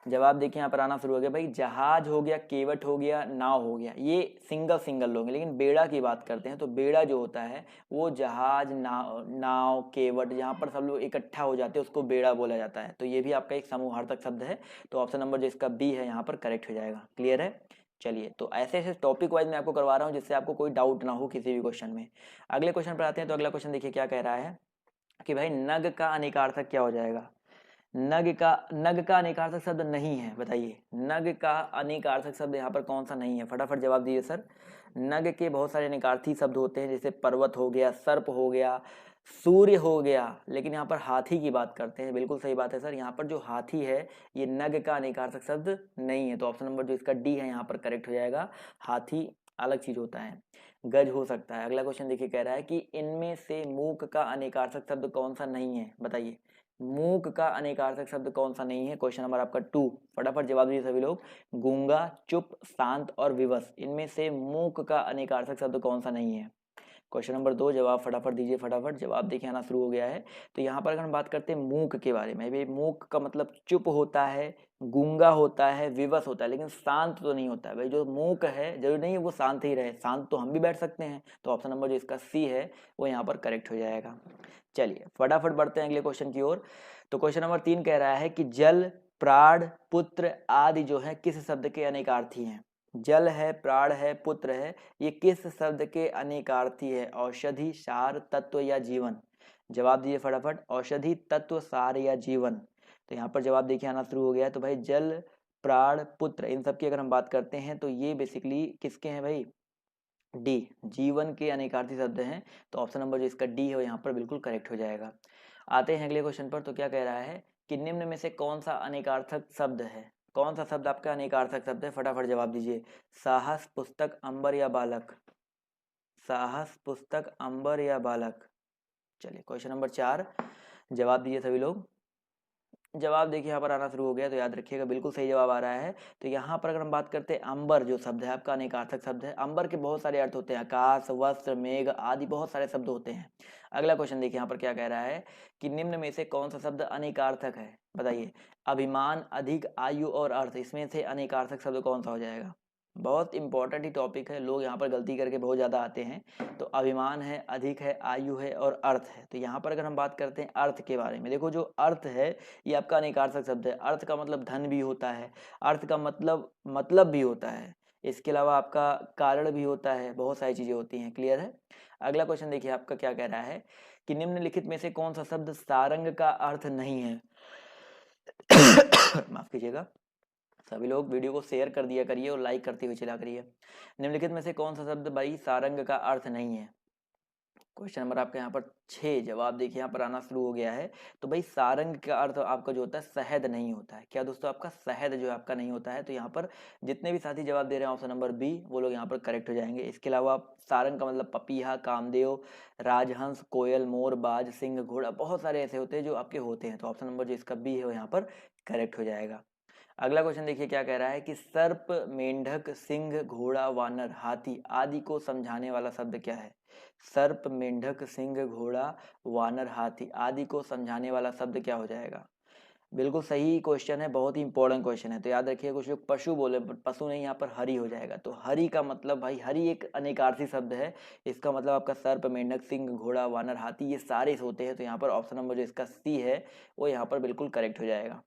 A: जवाब देखिए यहाँ पर आना शुरू हो गया। भाई जहाज हो गया, केवट हो गया, नाव हो गया, ये सिंगल सिंगल लोग हैं। लेकिन बेड़ा की बात करते हैं तो बेड़ा जो होता है वो जहाज, नाव, केवट, जहाँ पर सब लोग इकट्ठा हो जाते हैं उसको बेड़ा बोला जाता है। तो ये भी आपका एक समूहार्थक शब्द है। तो ऑप्शन नंबर जो इसका बी है यहाँ पर करेक्ट हो जाएगा। क्लियर है? चलिए, तो ऐसे ऐसे टॉपिक वाइज मैं आपको करवा रहा हूँ जिससे आपको कोई डाउट ना हो किसी भी क्वेश्चन में। अगले क्वेश्चन पर आते हैं। तो अगला क्वेश्चन देखिए क्या कह रहा है कि भाई नग का अनेकार्थक क्या हो जाएगा? नग का अनेकार्थक शब्द नहीं है, बताइए। नग का अनेकार्थक शब्द यहाँ पर कौन सा नहीं है? फटाफट जवाब दीजिए सर। नग के बहुत सारे अनेकार्थी शब्द होते हैं, जैसे पर्वत हो गया, सर्प हो गया, सूर्य हो गया, लेकिन यहाँ पर हाथी की बात करते हैं। बिल्कुल सही बात है सर। यहाँ पर जो हाथी है ये नग का अनेकार्थक शब्द नहीं है। तो ऑप्शन नंबर जो इसका डी है यहाँ पर करेक्ट हो जाएगा। हाथी अलग चीज होता है, गज हो सकता है। अगला क्वेश्चन देखिए कह रहा है कि इनमें से मूक का अनेकार्थक शब्द कौन सा नहीं है? बताइए, मूक का अनेकार्थक शब्द कौन सा नहीं है? क्वेश्चन नंबर आपका 2, फटाफट जवाब दीजिए सभी लोग। गूंगा, चुप, शांत और विवश, इनमें से मूक का अनेकार्थक शब्द कौन सा नहीं है? क्वेश्चन नंबर 2 जवाब फटाफट दीजिए, फटाफट जवाब देखिए आना शुरू हो गया है। तो यहाँ पर अगर हम बात करते हैं मूक के बारे में, भाई मूक का मतलब चुप होता है, गूंगा होता है, विवश होता है, लेकिन शांत तो नहीं होता है। भाई जो मूक है जरूरी नहीं है वो शांत ही रहे, शांत तो हम भी बैठ सकते हैं। तो ऑप्शन नंबर जो इसका सी है वो यहाँ पर करेक्ट हो जाएगा। चलिए फटाफट बढ़ते हैं अगले क्वेश्चन की ओर। तो क्वेश्चन नंबर 3 कह रहा है कि जल, प्राण, पुत्र आदि जो है किस शब्द के अनेकार्थी हैं। जल है, प्राण है, पुत्र है, ये किस शब्द के अनेकार्थी है। औषधि, सार, तत्व या जीवन। जवाब दीजिए फटाफट, औषधि, तत्व, सार या जीवन। तो यहाँ पर जवाब देखिए आना शुरू हो गया है। तो भाई जल, प्राण, पुत्र इन सब की अगर हम बात करते हैं तो ये बेसिकली किसके हैं भाई, डी, जीवन के अनेकार्थी शब्द हैं। तो ऑप्शन नंबर जो इसका डी है वो यहाँ पर बिल्कुल करेक्ट हो जाएगा। आते हैं अगले क्वेश्चन पर। तो क्या कह रहा है कि निम्न में से कौन सा अनेकार्थक शब्द है, कौन सा शब्द आपका अनेकार्थक शब्द है, फटाफट जवाब दीजिए। साहस, पुस्तक, अंबर या बालक। साहस, पुस्तक, अंबर या बालक। चलिए क्वेश्चन नंबर 4 जवाब दीजिए सभी लोग। जवाब देखिए यहाँ पर आना शुरू हो गया, तो याद रखिएगा बिल्कुल सही जवाब आ रहा है। तो यहाँ पर अगर हम बात करते हैं अंबर जो शब्द है आपका अनेकार्थक शब्द है। अंबर के बहुत सारे अर्थ होते हैं, आकाश, वस्त्र, मेघ आदि बहुत सारे शब्द होते हैं। अगला क्वेश्चन देखिए यहाँ पर क्या कह रहा है कि निम्न में से कौन सा शब्द अनेकार्थक है, बताइए। अभिमान, अधिक, आयु और अर्थ, इसमें से अनेकार्थक शब्द कौन सा हो जाएगा। बहुत इंपॉर्टेंट ही टॉपिक है, लोग यहाँ पर गलती करके बहुत ज़्यादा आते हैं। तो अभिमान है, अधिक है, आयु है और अर्थ है। तो यहाँ पर अगर हम बात करते हैं अर्थ के बारे में, देखो जो अर्थ है ये आपका अनेकार्थक शब्द है। अर्थ का मतलब धन भी होता है, अर्थ का मतलब भी होता है, इसके अलावा आपका कारण भी होता है, बहुत सारी चीजें होती हैं। क्लियर है। अगला क्वेश्चन देखिए आपका क्या कह रहा है कि निम्नलिखित में से कौन सा शब्द सारंग का अर्थ नहीं है। माफ कीजिएगा, सभी लोग वीडियो को शेयर कर दिया करिए और लाइक करते हुए चला करिए। निम्नलिखित में से कौन सा शब्द भाई सारंग का अर्थ नहीं है। क्वेश्चन नंबर आपका यहाँ पर 6 जवाब देखिए यहाँ पर आना शुरू हो गया है। तो भाई सारंग का अर्थ आपका जो होता है शहद नहीं होता है। क्या दोस्तों, आपका शहद जो है आपका नहीं होता है। तो यहाँ पर जितने भी साथी जवाब दे रहे हैं ऑप्शन नंबर बी वो लोग यहाँ पर करेक्ट हो जाएंगे। इसके अलावा सारंग का मतलब पपीहा, कामदेव, राजहंस, कोयल, मोर, बाज, सिंह, घोड़ा, बहुत सारे ऐसे होते हैं जो आपके होते हैं। तो ऑप्शन नंबर जो इसका बी है वो यहाँ पर करेक्ट हो जाएगा। अगला क्वेश्चन देखिए क्या कह रहा है कि सर्प, मेंढक, सिंह, घोड़ा, वानर, हाथी आदि को समझाने वाला शब्द क्या है। सर्प, मेंढक, सिंह, घोड़ा, वानर, हाथी आदि को समझाने वाला शब्द क्या हो जाएगा। बिल्कुल सही क्वेश्चन है, बहुत ही इंपॉर्टेंट क्वेश्चन है। तो याद रखिए कुछ लोग पशु बोले, पशु नहीं, यहाँ पर हरि हो जाएगा। तो हरि का मतलब भाई हरि एक अनेकार्थी शब्द है, इसका मतलब आपका सर्प, मेंढक, सिंह, घोड़ा, वानर, हाथी ये सारे होते हैं। तो यहाँ पर ऑप्शन नंबर जो इसका सी है वो यहाँ पर बिल्कुल करेक्ट हो जाएगा।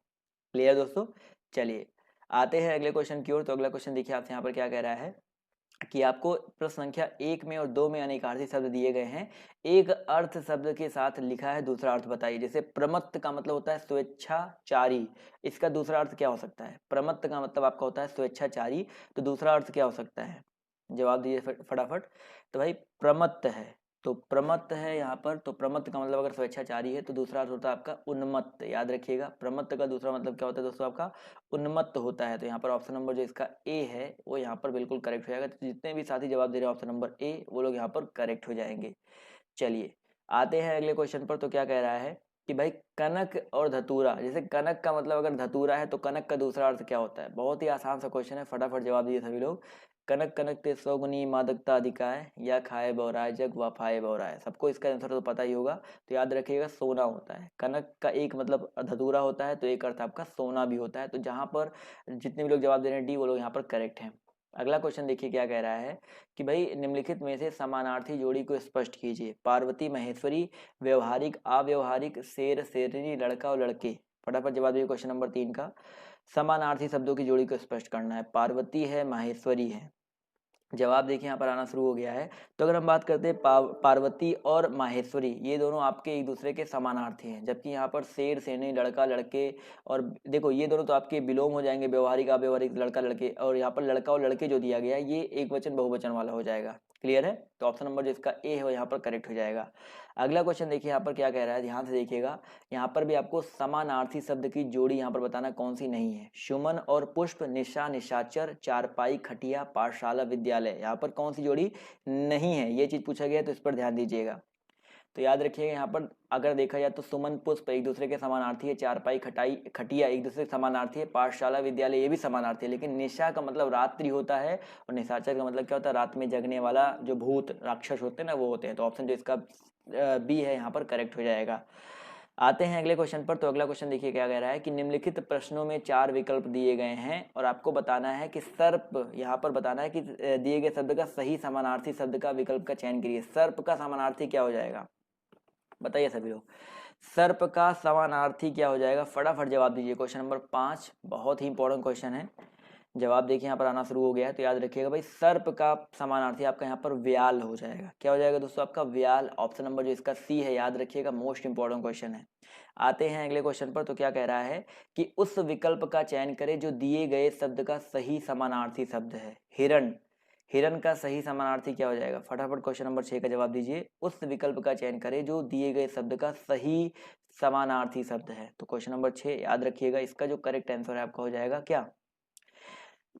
A: क्लियर दोस्तों। चलिए आते हैं अगले क्वेश्चन की ओर। तो अगला क्वेश्चन देखिए आपसे यहाँ पर क्या कह रहा है कि आपको प्रश्न संख्या 1 में और 2 में अनेकार्थी शब्द दिए गए हैं, एक अर्थ शब्द के साथ लिखा है, दूसरा अर्थ बताइए। जैसे प्रमत्त का मतलब होता है स्वेच्छाचारी, इसका दूसरा अर्थ क्या हो सकता है। प्रमत्त का मतलब आपका होता है स्वेच्छाचारी, तो दूसरा अर्थ क्या हो सकता है, जवाब दीजिए फटाफट। तो भाई प्रमत्त है, तो प्रमत्त है यहाँ पर। तो प्रमत्त का मतलब अगर स्वेच्छाचारी है तो दूसरा अर्थ होता है आपका उन्मत्त। याद रखिएगा प्रमत्त का दूसरा मतलब क्या होता है दोस्तों, आपका उन्मत्त होता है। तो यहाँ पर ऑप्शन नंबर जो इसका ए है वो यहाँ पर बिल्कुल करेक्ट हो जाएगा। तो जितने भी साथी जवाब दे रहे हैं ऑप्शन नंबर ए वो लोग यहाँ पर करेक्ट हो जाएंगे। चलिए आते हैं अगले क्वेश्चन पर। तो क्या कह रहा है कि भाई कनक और धतूरा, जैसे कनक का मतलब अगर धतूरा है तो कनक का दूसरा अर्थ क्या होता है। बहुत ही आसान सा क्वेश्चन है, फटाफट जवाब दीजिए सभी लोग। कनक कनक ते सौगुनी मादकता अधिकाय, या खाए बौराए जग वफाए बौराए। सबको इसका आंसर तो पता ही होगा। तो याद रखिएगा सोना होता है। कनक का एक मतलब धतूरा होता है तो एक अर्थ आपका सोना भी होता है। तो जहां पर जितने भी लोग जवाब दे रहे हैं डी वो लोग यहाँ पर करेक्ट हैं। अगला क्वेश्चन देखिए क्या कह रहा है कि भाई निम्नलिखित में से समानार्थी जोड़ी को स्पष्ट कीजिए। पार्वती, महेश्वरी, व्यवहारिक, अव्यवहारिक, शेर, शेरनी, लड़का और लड़के। फटाफट जवाब दीजिए क्वेश्चन नंबर 3 का। समानार्थी शब्दों की जोड़ी को स्पष्ट करना है। पार्वती है, माहेश्वरी है। जवाब देखिए यहाँ पर आना शुरू हो गया है। तो अगर हम बात करते हैं पार्वती और माहेश्वरी, ये दोनों आपके एक दूसरे के समानार्थी हैं। जबकि यहाँ पर शेर, सेनी, लड़का, लड़के, और देखो ये दोनों तो आपके विलोम हो जाएंगे, व्यवहारिक, अव्यवहारिक, लड़का, लड़के। और यहाँ पर लड़का और लड़के जो दिया गया है ये एक वचन बहुवचन वाला हो जाएगा। क्लियर है। तो ऑप्शन नंबर जो इसका ए है वो यहाँ पर करेक्ट हो जाएगा। अगला क्वेश्चन देखिए यहाँ पर क्या कह रहा है, ध्यान से देखिएगा। यहाँ पर भी आपको समानार्थी शब्द की जोड़ी यहाँ पर बताना कौन सी नहीं है। सुमन और पुष्प, निशा, निशाचर, चारपाई, खटिया, पाठशाला, विद्यालय। यहाँ पर कौन सी जोड़ी नहीं है, ये चीज पूछा गया है, तो इस पर ध्यान दीजिएगा। तो याद रखिएगा यहाँ पर अगर देखा जाए तो सुमन पुष्प एक दूसरे के समानार्थी है, चारपाई खटाई खटिया एक दूसरे के समानार्थी है, पाठशाला विद्यालय ये भी समानार्थी है, लेकिन निशा का मतलब रात्रि होता है और निशाचर का मतलब क्या होता है, रात में जगने वाला जो भूत राक्षस होते हैं ना वो होते हैं। तो ऑप्शन जो इसका बी है यहाँ पर करेक्ट हो जाएगा। आते हैं अगले क्वेश्चन पर। तो अगला क्वेश्चन देखिए क्या कह रहा है कि निम्नलिखित प्रश्नों में 4 विकल्प दिए गए हैं और आपको बताना है कि सर्प, यहाँ पर बताना है कि दिए गए शब्द का सही समानार्थी शब्द का विकल्प का चयन करिए। सर्प का समानार्थी क्या हो जाएगा, बताइए सभी लोग, सर्प का समानार्थी क्या हो जाएगा, फटाफट जवाब दीजिए। क्वेश्चन नंबर 5 बहुत ही इंपॉर्टेंट क्वेश्चन है, जवाब देखिए यहाँ पर आना शुरू हो गया है। तो याद रखिएगा भाई, सर्प का समानार्थी आपका यहाँ पर व्याल हो जाएगा। क्या हो जाएगा दोस्तों, आपका व्याल। ऑप्शन नंबर जो इसका सी है, याद रखिएगा, मोस्ट इंपॉर्टेंट क्वेश्चन है। आते हैं अगले क्वेश्चन पर। तो क्या कह रहा है कि उस विकल्प का चयन करें जो दिए गए शब्द का सही समानार्थी शब्द है। हिरण, हिरण का सही समानार्थी क्या हो जाएगा, फटाफट क्वेश्चन नंबर 6 का जवाब दीजिए। उस विकल्प का चयन करें जो दिए गए शब्द का सही समानार्थी शब्द है। तो क्वेश्चन नंबर 6 याद रखिएगा, इसका जो करेक्ट आंसर है आपका हो जाएगा क्या,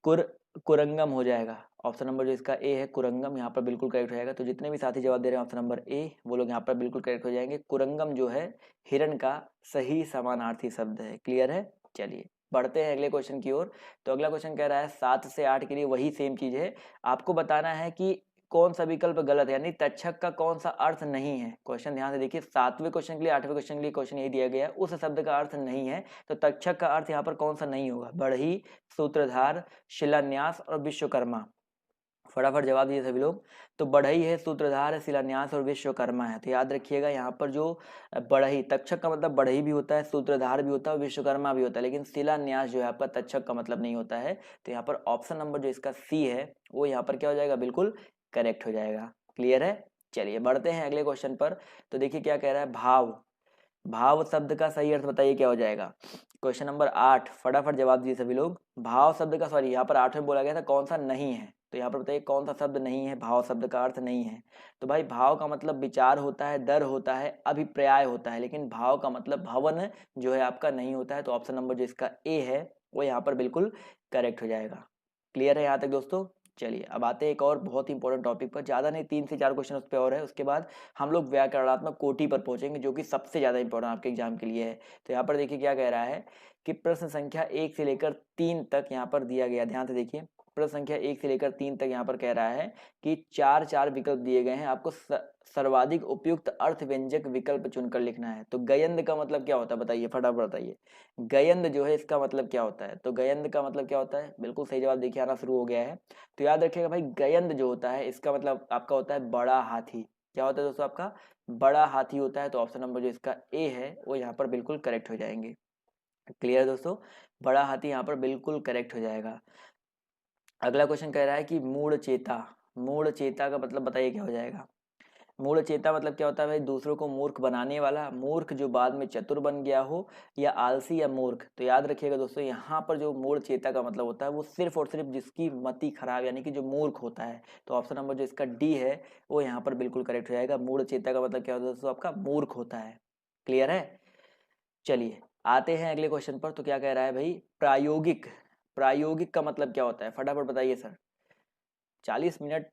A: कुरंगम हो जाएगा। ऑप्शन नंबर जो इसका ए है कुरंगम, यहाँ पर बिल्कुल करेक्ट हो जाएगा। तो जितने भी साथी जवाब दे रहे हैं ऑप्शन नंबर ए, वो लोग यहाँ पर बिल्कुल करेक्ट हो जाएंगे। कुरंगम जो है हिरण का सही समानार्थी शब्द है। क्लियर है, चलिए बढ़ते हैं अगले क्वेश्चन की ओर। तो अगला क्वेश्चन कह रहा है 7 से 8 के लिए वही सेम चीज है, आपको बताना है कि कौन सा विकल्प गलत है, यानी तक्षक का कौन सा अर्थ नहीं है। क्वेश्चन ध्यान से देखिए, 7वें क्वेश्चन के लिए 8वें क्वेश्चन के लिए क्वेश्चन ये दिया गया है, उस शब्द का अर्थ नहीं है, तो तक्षक का अर्थ यहाँ पर कौन सा नहीं होगा, बढ़ई, सूत्रधार, शिलान्यास और विश्वकर्मा। फटाफट जवाब दिए सभी लोग। तो बढ़ई है, सूत्रधार है, शिलान्यास और विश्वकर्मा है। तो याद रखिएगा यहाँ पर जो बढ़ई, तक्षक का मतलब बढ़ई भी होता है, सूत्रधार भी होता है, विश्वकर्मा भी होता है, लेकिन शिलान्यास जो है आपका तक्षक का मतलब नहीं होता है। तो यहाँ पर ऑप्शन नंबर जो इसका सी है वो यहाँ पर क्या हो जाएगा, बिल्कुल करेक्ट हो जाएगा। क्लियर है, चलिए बढ़ते हैं अगले क्वेश्चन पर। तो देखिए क्या कह रहा है, भाव, भाव शब्द का सही अर्थ बताइए क्या हो जाएगा। क्वेश्चन नंबर 8, फटाफट जवाब दिए सभी लोग। भाव शब्द का, सॉरी यहाँ पर 8 में बोला गया था कौन सा नहीं है, तो यहाँ पर बताइए कौन सा शब्द नहीं है, भाव शब्द का अर्थ नहीं है। तो भाई भाव का मतलब विचार होता है, दर होता है, अभिप्राय होता है, लेकिन भाव का मतलब भवन जो है आपका नहीं होता है। तो ऑप्शन नंबर जो इसका ए है वो यहाँ पर बिल्कुल करेक्ट हो जाएगा। क्लियर है यहाँ तक दोस्तों, चलिए अब आते हैं एक और बहुत ही इंपॉर्टेंट टॉपिक पर, ज़्यादा नहीं 3 से 4 क्वेश्चन उस पर और है, उसके बाद हम लोग व्याकरणात्मक कोटि पर पहुंचेंगे जो कि सबसे ज़्यादा इंपॉर्टेंट आपके एग्जाम के लिए है। तो यहाँ पर देखिए क्या कह रहा है कि प्रश्न संख्या 1 से लेकर 3 तक यहाँ पर दिया गया, ध्यान से देखिए, प्रश्न संख्या 1 से लेकर 3 तक यहाँ पर कह रहा है कि 4 विकल्प दिए गए हैं, आपको सर्वाधिक उपयुक्त अर्थ व्यंजक विकल्प चुनकर लिखना है। तो गयंद का मतलब क्या होता है बताइए, फटाफट बताइए। गयंद जो है इसका मतलब क्या होता है, तो गयंद का मतलब क्या होता है, बिल्कुल सही जवाब देखिए आना शुरू हो गया है। तो याद रखिएगा भाई, गयंद जो होता है इसका मतलब आपका होता है बड़ा हाथी। क्या होता है दोस्तों, आपका बड़ा हाथी होता है। तो ऑप्शन नंबर जो इसका ए है वो यहाँ पर बिल्कुल करेक्ट हो जाएंगे। क्लियर दोस्तों, बड़ा हाथी यहाँ पर बिल्कुल करेक्ट हो जाएगा। अगला क्वेश्चन कह रहा है कि मूढ़ चेता, मूढ़ चेता का मतलब बताइए क्या हो जाएगा। मूढ़ चेता मतलब क्या होता है भाई, दूसरों को मूर्ख बनाने वाला, मूर्ख जो बाद में चतुर बन गया हो, या आलसी या मूर्ख। तो याद रखिएगा दोस्तों, यहाँ पर जो मूढ़ चेता का मतलब होता है वो सिर्फ और सिर्फ जिसकी मति खराब, यानी कि जो मूर्ख होता है। तो ऑप्शन नंबर जो इसका डी है वो यहाँ पर बिल्कुल करेक्ट हो जाएगा। मूढ़ चेता का मतलब क्या होता है दोस्तों, आपका मूर्ख होता है। क्लियर है, चलिए आते हैं अगले क्वेश्चन पर। तो क्या कह रहा है भाई, प्रायोगिक, प्रायोगिक का मतलब क्या होता है, फटाफट बताइए सर। 40 मिनट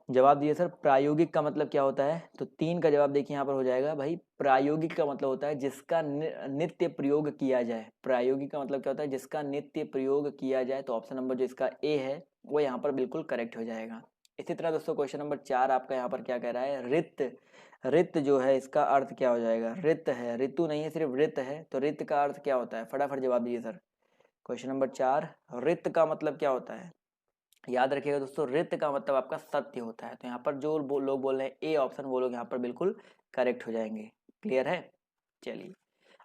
A: जवाब दिए सर, प्रायोगिक का मतलब क्या होता है। तो 3 का जवाब देखिए यहाँ पर हो जाएगा भाई, प्रायोगिक का मतलब होता है जिसका नित्य प्रयोग किया जाए। प्रायोगिक का मतलब क्या होता है, जिसका नित्य प्रयोग किया जाए। तो ऑप्शन नंबर जो इसका ए है वो यहाँ पर बिल्कुल करेक्ट हो जाएगा। इसी तरह दोस्तों क्वेश्चन नंबर 4 आपका यहाँ पर क्या कह रहा है, रित, रित जो है इसका अर्थ क्या हो जाएगा, रित है, ऋतु नहीं है, सिर्फ रित है। तो रित का अर्थ क्या होता है, फटाफट जवाब दीजिए सर। क्वेश्चन नंबर 4, रित का मतलब क्या होता है। याद रखिएगा दोस्तों, रित का मतलब आपका सत्य होता है। तो यहाँ पर जो लोग बोल रहे हैं ए ऑप्शन, वो लोग यहाँ पर बिल्कुल करेक्ट हो जाएंगे। क्लियर है, चलिए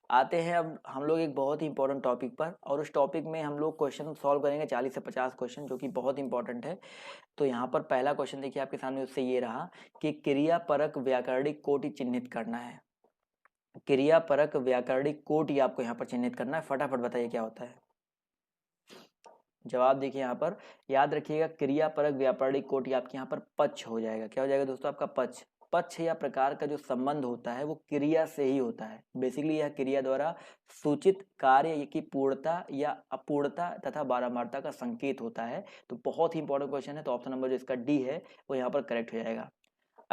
A: आते हैं अब हम लोग एक बहुत ही इंपॉर्टेंट टॉपिक पर, और उस टॉपिक में हम लोग क्वेश्चन सॉल्व करेंगे 40 से 50 क्वेश्चन, जो कि बहुत इंपॉर्टेंट है। तो यहाँ पर पहला क्वेश्चन देखिए आपके सामने, उससे ये रहा कि क्रियापरक व्याकरणिक कोटि चिन्हित करना है। क्रियापरक व्याकरणिक कोटि आपको यहाँ पर चिन्हित करना है, फटाफट बताइए क्या होता है। जवाब देखिए यहाँ पर, याद रखिएगा क्रियापरक व्यापारिक कोटि आपके यहाँ पर पक्ष हो जाएगा। क्या हो जाएगा दोस्तों, आपका पक्ष। पक्ष या प्रकार का जो संबंध होता है वो क्रिया से ही होता है। बेसिकली यह क्रिया द्वारा सूचित कार्य की पूर्णता या अपूर्णता तथा बारंबारता का संकेत होता है। तो बहुत ही इंपॉर्टेंट क्वेश्चन है। तो ऑप्शन नंबर जो इसका डी है वो यहाँ पर करेक्ट हो जाएगा।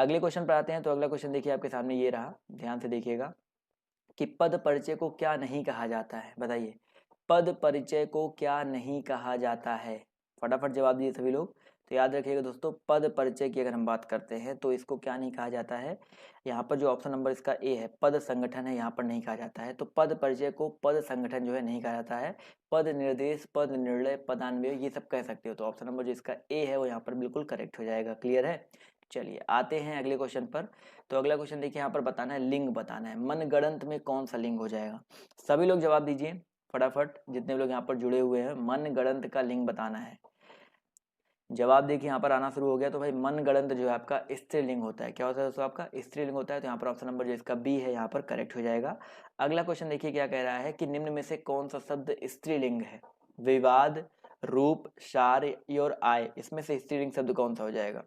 A: अगले क्वेश्चन पर आते हैं। तो अगला क्वेश्चन देखिए आपके सामने ये रहा, ध्यान से देखिएगा कि पद परिचय को क्या नहीं कहा जाता है, बताइए पद परिचय को क्या नहीं कहा जाता है। फटाफट जवाब दीजिए सभी लोग। तो याद रखिएगा दोस्तों, पद परिचय की अगर हम बात करते हैं तो इसको क्या नहीं कहा जाता है। यहाँ पर जो ऑप्शन नंबर इसका ए है, पद संगठन है, यहाँ पर नहीं कहा जाता है। तो पद परिचय को पद संगठन जो है नहीं कहा जाता है। पद निर्देश, पद निर्णय, पदान्वय, ये सब कह सकते हो। तो ऑप्शन नंबर जो इसका ए है वो यहाँ पर बिल्कुल करेक्ट हो जाएगा। क्लियर है। चलिए आते हैं अगले क्वेश्चन पर। तो अगला क्वेश्चन देखिए, यहाँ पर बताना है, लिंग बताना है, मनगढ़ंत में कौन सा लिंग हो जाएगा। सभी लोग जवाब दीजिए फटाफट, जितने लोग यहाँ पर जुड़े हुए हैं। मनगढ़ंत का लिंग बताना है। जवाब देखिए यहाँ पर आना शुरू हो गया। तो भाई मनगढ़ंत जो है आपका स्त्रीलिंग होता है। क्या होता है दोस्तों, आपका स्त्रीलिंग होता है। तो यहाँ पर ऑप्शन नंबर जो इसका बी है यहाँ पर करेक्ट हो जाएगा। अगला क्वेश्चन देखिए क्या कह रहा है कि निम्न में से कौन सा शब्द स्त्रीलिंग है। विवाद, रूप, सार और आय, इसमें से स्त्रीलिंग शब्द कौन सा हो जाएगा।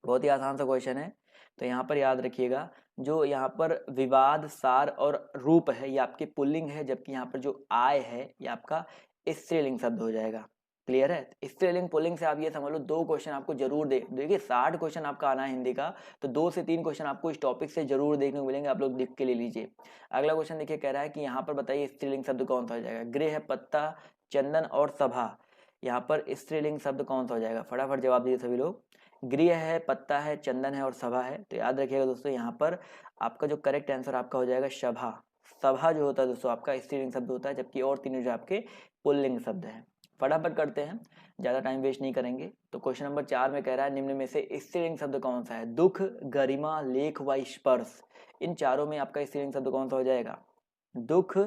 A: बहुत ही आसान सा क्वेश्चन है। तो यहाँ पर याद रखिएगा, जो यहाँ पर विवाद, सार और रूप है ये आपके पुल्लिंग है, जबकि यहाँ पर जो आय है ये आपका स्त्रीलिंग शब्द हो जाएगा। क्लियर है। स्त्रीलिंग पुल्लिंग से आप ये समझ लो 2 क्वेश्चन आपको जरूर देखिए 60 क्वेश्चन आपका आना है हिंदी का, तो 2 से 3 क्वेश्चन आपको इस टॉपिक से जरूर देखने को मिलेंगे। आप लोग लिख के ले लीजिए। अगला क्वेश्चन देखिए कह रहा है कि यहाँ पर बताइए स्त्रीलिंग शब्द कौन सा हो जाएगा। गृह, पत्ता, चंदन और सभा, यहाँ पर स्त्रीलिंग शब्द कौन सा हो जाएगा। फटाफट जवाब दीजिए सभी लोग। गृह है, पत्ता है, चंदन है और सभा है। तो याद रखिएगा दोस्तों, यहाँ पर आपका जो करेक्ट आंसर आपका हो जाएगा सभा। सभा जो होता है दोस्तों आपका स्त्रीलिंग शब्द होता है, जबकि और तीनों जो आपके पुल्लिंग शब्द हैं। फटाफट करते हैं, ज़्यादा टाइम वेस्ट नहीं करेंगे। तो क्वेश्चन नंबर 4 में कह रहा है निम्न में से स्त्रीलिंग शब्द कौन सा है। दुख, गरिमा, लेख व स्पर्श, इन चारों में आपका स्त्रीलिंग शब्द कौन सा हो जाएगा। दुख,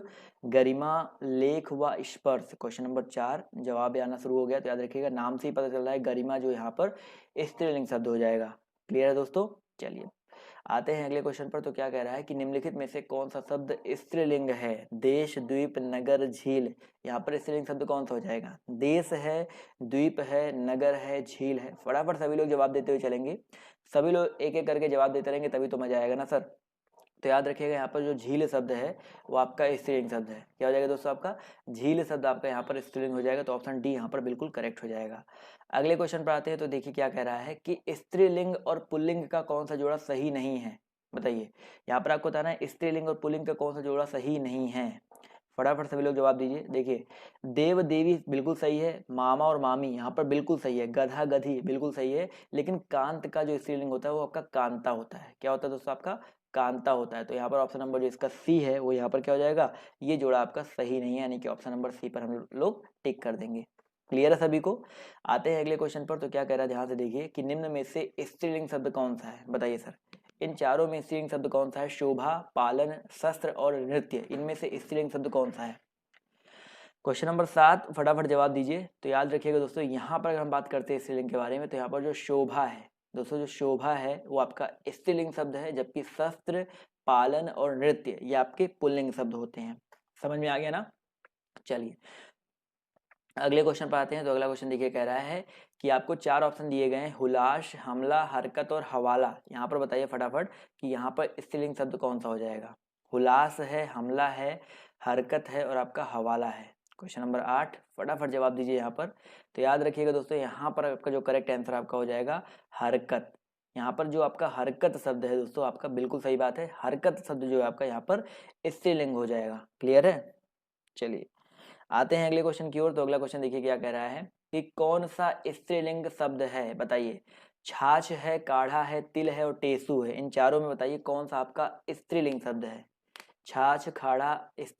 A: गरिमा, लेख व स्पर्श। क्वेश्चन नंबर 4 जवाब आना शुरू हो गया। तो याद रखिएगा, नाम से ही पता चल रहा है गरिमा जो यहाँ पर स्त्रीलिंग शब्द हो जाएगा। क्लियर है दोस्तों। चलिए आते हैं अगले क्वेश्चन पर। तो क्या कह रहा है कि निम्नलिखित में से कौन सा शब्द स्त्रीलिंग है। देश, द्वीप, नगर, झील, यहाँ पर स्त्रीलिंग शब्द कौन सा हो जाएगा। देश है, द्वीप है, नगर है, झील है। फटाफट सभी लोग जवाब देते हुए चलेंगे। सभी लोग एक एक करके जवाब देते रहेंगे तभी तो मजा आएगा ना सर। तो याद रखिएगा, यहाँ पर जो झील शब्द है वो आपका स्त्रीलिंग शब्द है। क्या हो जाएगा दोस्तों, आपका झील शब्द आपका यहाँ पर स्त्रीलिंग हो जाएगा। तो ऑप्शन डी यहाँ पर बिल्कुल करेक्ट हो जाएगा। अगले क्वेश्चन पर आते हैं। तो देखिए क्या कह रहा है कि स्त्रीलिंग और पुल्लिंग का कौन सा जोड़ा सही नहीं है। बताइए, यहाँ पर आपको बताना है स्त्रीलिंग और पुल्लिंग का कौन सा जोड़ा सही नहीं है। फटाफट सभी लोग जवाब दीजिए। देखिए, देव देवी बिल्कुल सही है, मामा और मामी यहाँ पर बिल्कुल सही है, गधा गधी बिल्कुल सही है, लेकिन कांत का जो स्त्रीलिंग होता है वो आपका कांता होता है। क्या होता है दोस्तों, आपका कांता होता है। तो यहाँ पर ऑप्शन नंबर जो इसका सी है वो यहाँ पर क्या हो जाएगा, ये जोड़ा आपका सही नहीं है, यानी कि ऑप्शन नंबर सी पर हम लोग टिक कर देंगे। क्लियर है सभी को। आते हैं अगले क्वेश्चन पर। तो क्या कह रहा है, ध्यान से देखिए कि निम्न में से स्त्रीलिंग शब्द कौन सा है। बताइए सर, इन चारों में स्त्रीलिंग शब्द कौन सा है। शोभा, पालन, शस्त्र और नृत्य, इनमें से स्त्रीलिंग शब्द कौन सा है। क्वेश्चन नंबर 7 फटाफट जवाब दीजिए। तो याद रखिएगा दोस्तों, यहाँ पर अगर हम बात करते हैं स्त्रीलिंग के बारे में, तो यहाँ पर जो शोभा है दोस्तों, जो शोभा है वो आपका स्त्रीलिंग शब्द है, जबकि शस्त्र, पालन और नृत्य ये आपके पुल्लिंग शब्द होते हैं। समझ में आ गया ना। चलिए अगले क्वेश्चन पर आते हैं। तो अगला क्वेश्चन देखिए कह रहा है कि आपको 4 ऑप्शन दिए गए हैं, हुलास, हमला, हरकत और हवाला। यहाँ पर बताइए फटाफट कि यहाँ पर स्त्रीलिंग शब्द कौन सा हो जाएगा। हुलास है, हमला है, हरकत है और आपका हवाला है। क्वेश्चन नंबर 8 फटाफट जवाब दीजिए यहाँ पर। तो याद रखिएगा दोस्तों, यहाँ पर आपका जो करेक्ट आंसर आपका हो जाएगा हरकत। यहाँ पर जो आपका हरकत शब्द है दोस्तों, आपका बिल्कुल सही बात है, हरकत शब्द जो है आपका यहाँ पर स्त्रीलिंग हो जाएगा। क्लियर है। चलिए आते हैं अगले क्वेश्चन की ओर। तो अगला क्वेश्चन देखिए क्या कह रहा है कि कौन सा स्त्रीलिंग शब्द है। बताइए, छाछ है, काढ़ा है, तिल है और टेसू है, इन चारों में बताइए कौन सा आपका स्त्रीलिंग शब्द है। छाछ, खाड़ा,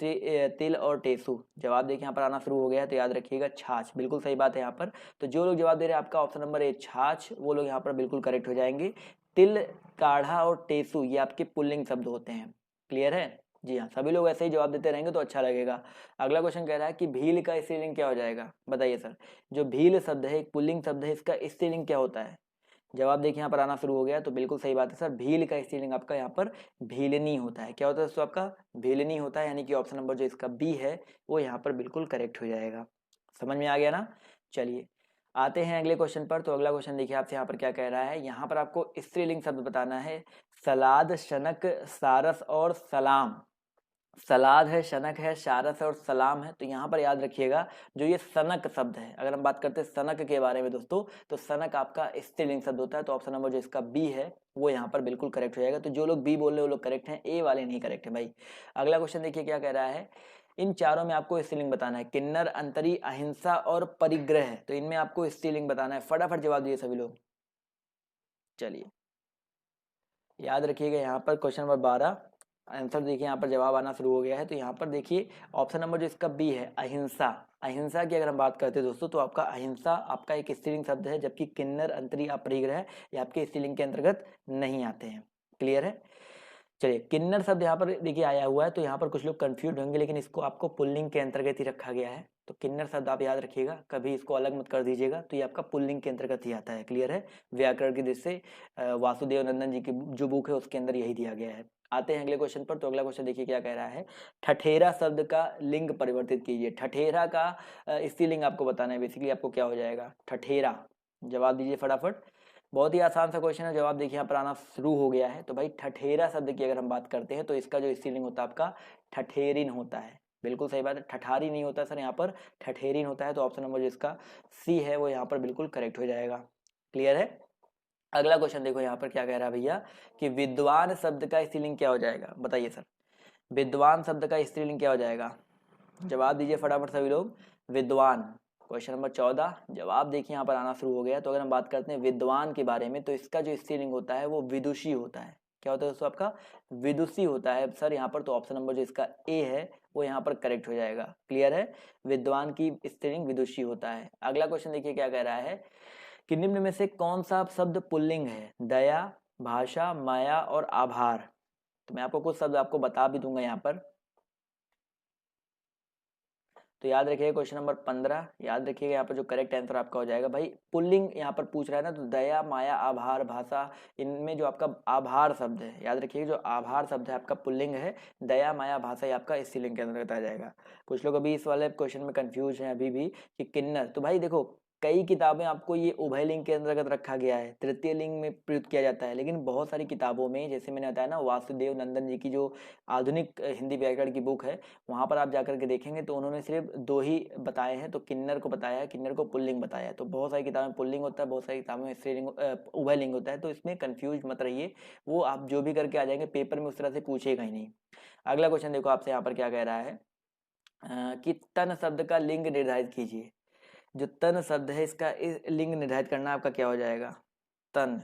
A: तिल और टेसू। जवाब देखिए यहाँ पर आना शुरू हो गया है। तो याद रखिएगा छाछ बिल्कुल सही बात है यहाँ पर। तो जो लोग जवाब दे रहे हैं आपका ऑप्शन नंबर ए छाछ, वो लोग यहाँ पर बिल्कुल करेक्ट हो जाएंगे। तिल, काढ़ा और टेसू ये आपके पुल्लिंग शब्द होते हैं। क्लियर है। जी हाँ, सभी लोग ऐसे ही जवाब देते रहेंगे तो अच्छा लगेगा। अगला क्वेश्चन कह रहा है कि भील का स्त्रीलिंग क्या हो जाएगा। बताइए सर, जो भील शब्द है एक पुल्लिंग शब्द है, इसका स्त्रीलिंग क्या होता है। जवाब देखिए यहाँ पर आना शुरू हो गया। तो बिल्कुल सही बात है सर, भील का स्त्रीलिंग आपका यहाँ पर भीलनी होता है। क्या होता है दोस्तों, आपका भीलनी होता है, यानी कि ऑप्शन नंबर जो इसका बी है वो यहाँ पर बिल्कुल करेक्ट हो जाएगा। समझ में आ गया ना। चलिए आते हैं अगले क्वेश्चन पर। तो अगला क्वेश्चन देखिए आपसे यहाँ पर क्या कह रहा है, यहाँ पर आपको स्त्रीलिंग शब्द बताना है। सलाद, शनक, सारस और सलाम। सलाद है, शनक है, शारस है और सलाम है। तो यहाँ पर याद रखिएगा जो ये सनक शब्द है, अगर हम बात करते हैं सनक के बारे में दोस्तों, तो सनक आपका स्त्रीलिंग शब्द होता है। तो ऑप्शन नंबर जो इसका बी है वो यहाँ पर बिल्कुल करेक्ट हो जाएगा। तो जो लोग बी बोल रहे हैं वो लोग करेक्ट हैं, ए वाले नहीं करेक्ट है भाई। अगला क्वेश्चन देखिए क्या कह रहा है, इन चारों में आपको स्त्रीलिंग बताना है, किन्नर, अंतरी, अहिंसा और परिग्रह। तो इनमें आपको स्त्रीलिंग बताना है, फटाफट जवाब दिए सभी लोग। चलिए याद रखिएगा यहाँ पर क्वेश्चन नंबर 12 आंसर देखिए, यहाँ पर जवाब आना शुरू हो गया है। तो यहाँ पर देखिए ऑप्शन नंबर जो इसका बी है, अहिंसा। अहिंसा की अगर हम बात करते हैं दोस्तों, तो आपका अहिंसा आपका एक स्त्रीलिंग शब्द है, जबकि किन्नर, अंतरी, अपरिग्रह ये आपके स्त्रीलिंग के अंतर्गत नहीं आते हैं। क्लियर है। चलिए किन्नर शब्द यहाँ पर देखिए आया हुआ है, तो यहाँ पर कुछ लोग कंफ्यूज होंगे, लेकिन इसको आपको पुल्लिंग के अंतर्गत ही रखा गया है। तो किन्नर शब्द आप याद रखिएगा, कभी इसको अलग मत कर दीजिएगा। तो ये आपका पुल्लिंग के अंतर्गत ही आता है। क्लियर है। व्याकरण की दृष्टि से वासुदेव नंदन जी की जो बुक है उसके अंदर यही दिया गया है। आते हैं अगले क्वेश्चन पर। तो अगला क्वेश्चन देखिए क्या कह रहा है, ठठेरा शब्द का लिंग परिवर्तित कीजिए। ठठेरा का स्त्रीलिंग आपको बताना है। बेसिकली आपको क्या हो जाएगा, ठठेरा। जवाब दीजिए फटाफट। बहुत ही आसान सा क्वेश्चन है, जवाब देखिए यहाँ पर आना शुरू हो गया है। तो भाई ठठेरा शब्द की अगर हम बात करते हैं, तो इसका जो स्त्रीलिंग होता है आपका ठठेरिन होता है। बिल्कुल सही बात है, ठठारी नहीं होता सर, यहाँ पर ठठेरिन होता है। तो ऑप्शन नंबर जो इसका सी है वो यहाँ पर बिल्कुल करेक्ट हो जाएगा। क्लियर है। अगला क्वेश्चन देखो यहाँ पर क्या कह रहा है भैया, कि विद्वान शब्द का स्त्रीलिंग क्या हो जाएगा, बताइए सर। विद्वान शब्द का स्त्रीलिंग क्या हो जाएगा, जवाब दीजिए फटाफट सभी लोग। विद्वान। क्वेश्चन नंबर 14 जवाब देखिए यहाँ पर आना शुरू हो गया। तो अगर हम बात करते हैं विद्वान के बारे में, तो इसका जो स्त्रीलिंग होता है वो विदुषी होता है। क्या होता है दोस्तों आपका, विदुषी होता है सर यहाँ पर। तो ऑप्शन नंबर जो इसका ए है वो यहाँ पर करेक्ट हो जाएगा। क्लियर है। विद्वान की स्त्रीलिंग विदुषी होता है। अगला क्वेश्चन देखिए क्या कह रहा है, कि निम्न में से कौन सा शब्द पुल्लिंग है, दया, भाषा, माया और आभार। तो मैं आपको कुछ शब्द आपको बता भी दूंगा यहाँ पर। तो याद रखिएगा क्वेश्चन नंबर 15, याद रखिएगा यहाँ पर जो करेक्ट आंसर आपका हो जाएगा भाई, पुल्लिंग यहाँ पर पूछ रहा है ना, तो दया, माया, आभार, भाषा, इनमें जो आपका आभार शब्द है, याद रखिएगा जो आभार शब्द है आपका पुल्लिंग है। दया, माया, भाषा ये आपका स्त्रीलिंग के अंतर्गत आ जाएगा। कुछ लोग अभी इस वाले क्वेश्चन में कंफ्यूज हैं अभी भी, कि किन्नर। तो भाई देखो कई किताबें आपको ये उभय लिंग के अंतर्गत रखा गया है, तृतीय लिंग में प्रयुक्त किया जाता है, लेकिन बहुत सारी किताबों में, जैसे मैंने बताया ना, वासुदेव नंदन जी की जो आधुनिक हिंदी व्याकरण की बुक है, वहां पर आप जाकर के देखेंगे तो उन्होंने सिर्फ दो ही बताए हैं। तो किन्नर को बताया है, किन्नर को पुल्लिंग बताया है। तो बहुत सारी किताबें पुल्लिंग होता है, बहुत सारी किताबों में स्त्रीलिंग उभय लिंग होता है। तो इसमें कंफ्यूज मत रहिए, वो आप जो भी करके आ जाएंगे पेपर में उस तरह से पूछेगा ही नहीं। अगला क्वेश्चन देखो आपसे यहाँ पर क्या कह रहा है, कि तन शब्द का लिंग निर्धारित कीजिए। जो तन शब्द है इसका लिंग निर्धारित करना आपका क्या हो जाएगा, तन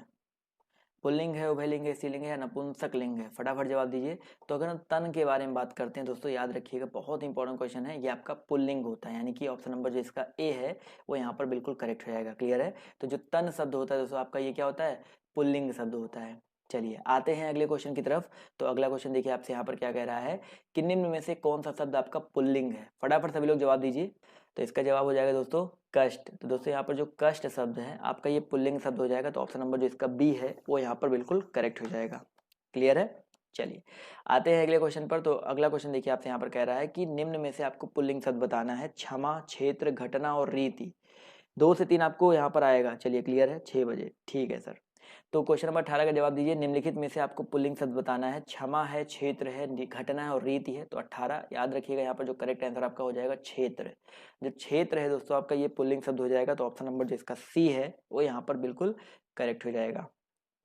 A: पुल्लिंग है, उभयलिंग है, स्त्रीलिंग है या नपुंसक लिंग है, फटाफट जवाब दीजिए। तो अगर हम तन के बारे में बात करते हैं दोस्तों, याद रखिएगा बहुत इंपॉर्टेंट क्वेश्चन है, ये आपका पुल्लिंग होता है, यानी कि ऑप्शन नंबर जो इसका ए है वो यहाँ पर बिल्कुल करेक्ट हो जाएगा। क्लियर है। तो जो तन शब्द होता है दोस्तों आपका ये क्या होता है, पुल्लिंग शब्द होता है। चलिए आते हैं अगले क्वेश्चन की तरफ। तो अगला क्वेश्चन देखिए आपसे यहाँ पर क्या कह रहा है, कि निम्न में से कौन सा शब्द आपका पुल्लिंग है, फटाफट सभी लोग जवाब दीजिए। तो इसका जवाब हो जाएगा दोस्तों कष्ट। तो दोस्तों यहाँ पर जो कष्ट शब्द है आपका ये पुल्लिंग शब्द हो जाएगा। तो ऑप्शन नंबर जो इसका बी है वो यहाँ पर बिल्कुल करेक्ट हो जाएगा। क्लियर है। चलिए आते हैं अगले क्वेश्चन पर। तो अगला क्वेश्चन देखिए आपसे यहाँ पर कह रहा है, कि निम्न में से आपको पुल्लिंग शब्द बताना है, क्षमा, क्षेत्र, घटना और रीति। 2 से 3 आपको यहाँ पर आएगा। चलिए क्लियर है, 6 बजे, ठीक है सर। तो क्वेश्चन नंबर 18 का जवाब दीजिए। निम्नलिखित में से आपको पुल्लिंग शब्द बताना है, क्षमा है, क्षेत्र है, घटना है और रीति है। तो 18 याद रखिएगा, यहाँ पर जो करेक्ट आंसर आपका हो जाएगा क्षेत्र। जो क्षेत्र है दोस्तों आपका ये पुल्लिंग शब्द हो जाएगा। तो ऑप्शन नंबर जो इसका सी है वो यहाँ पर बिल्कुल करेक्ट हो जाएगा।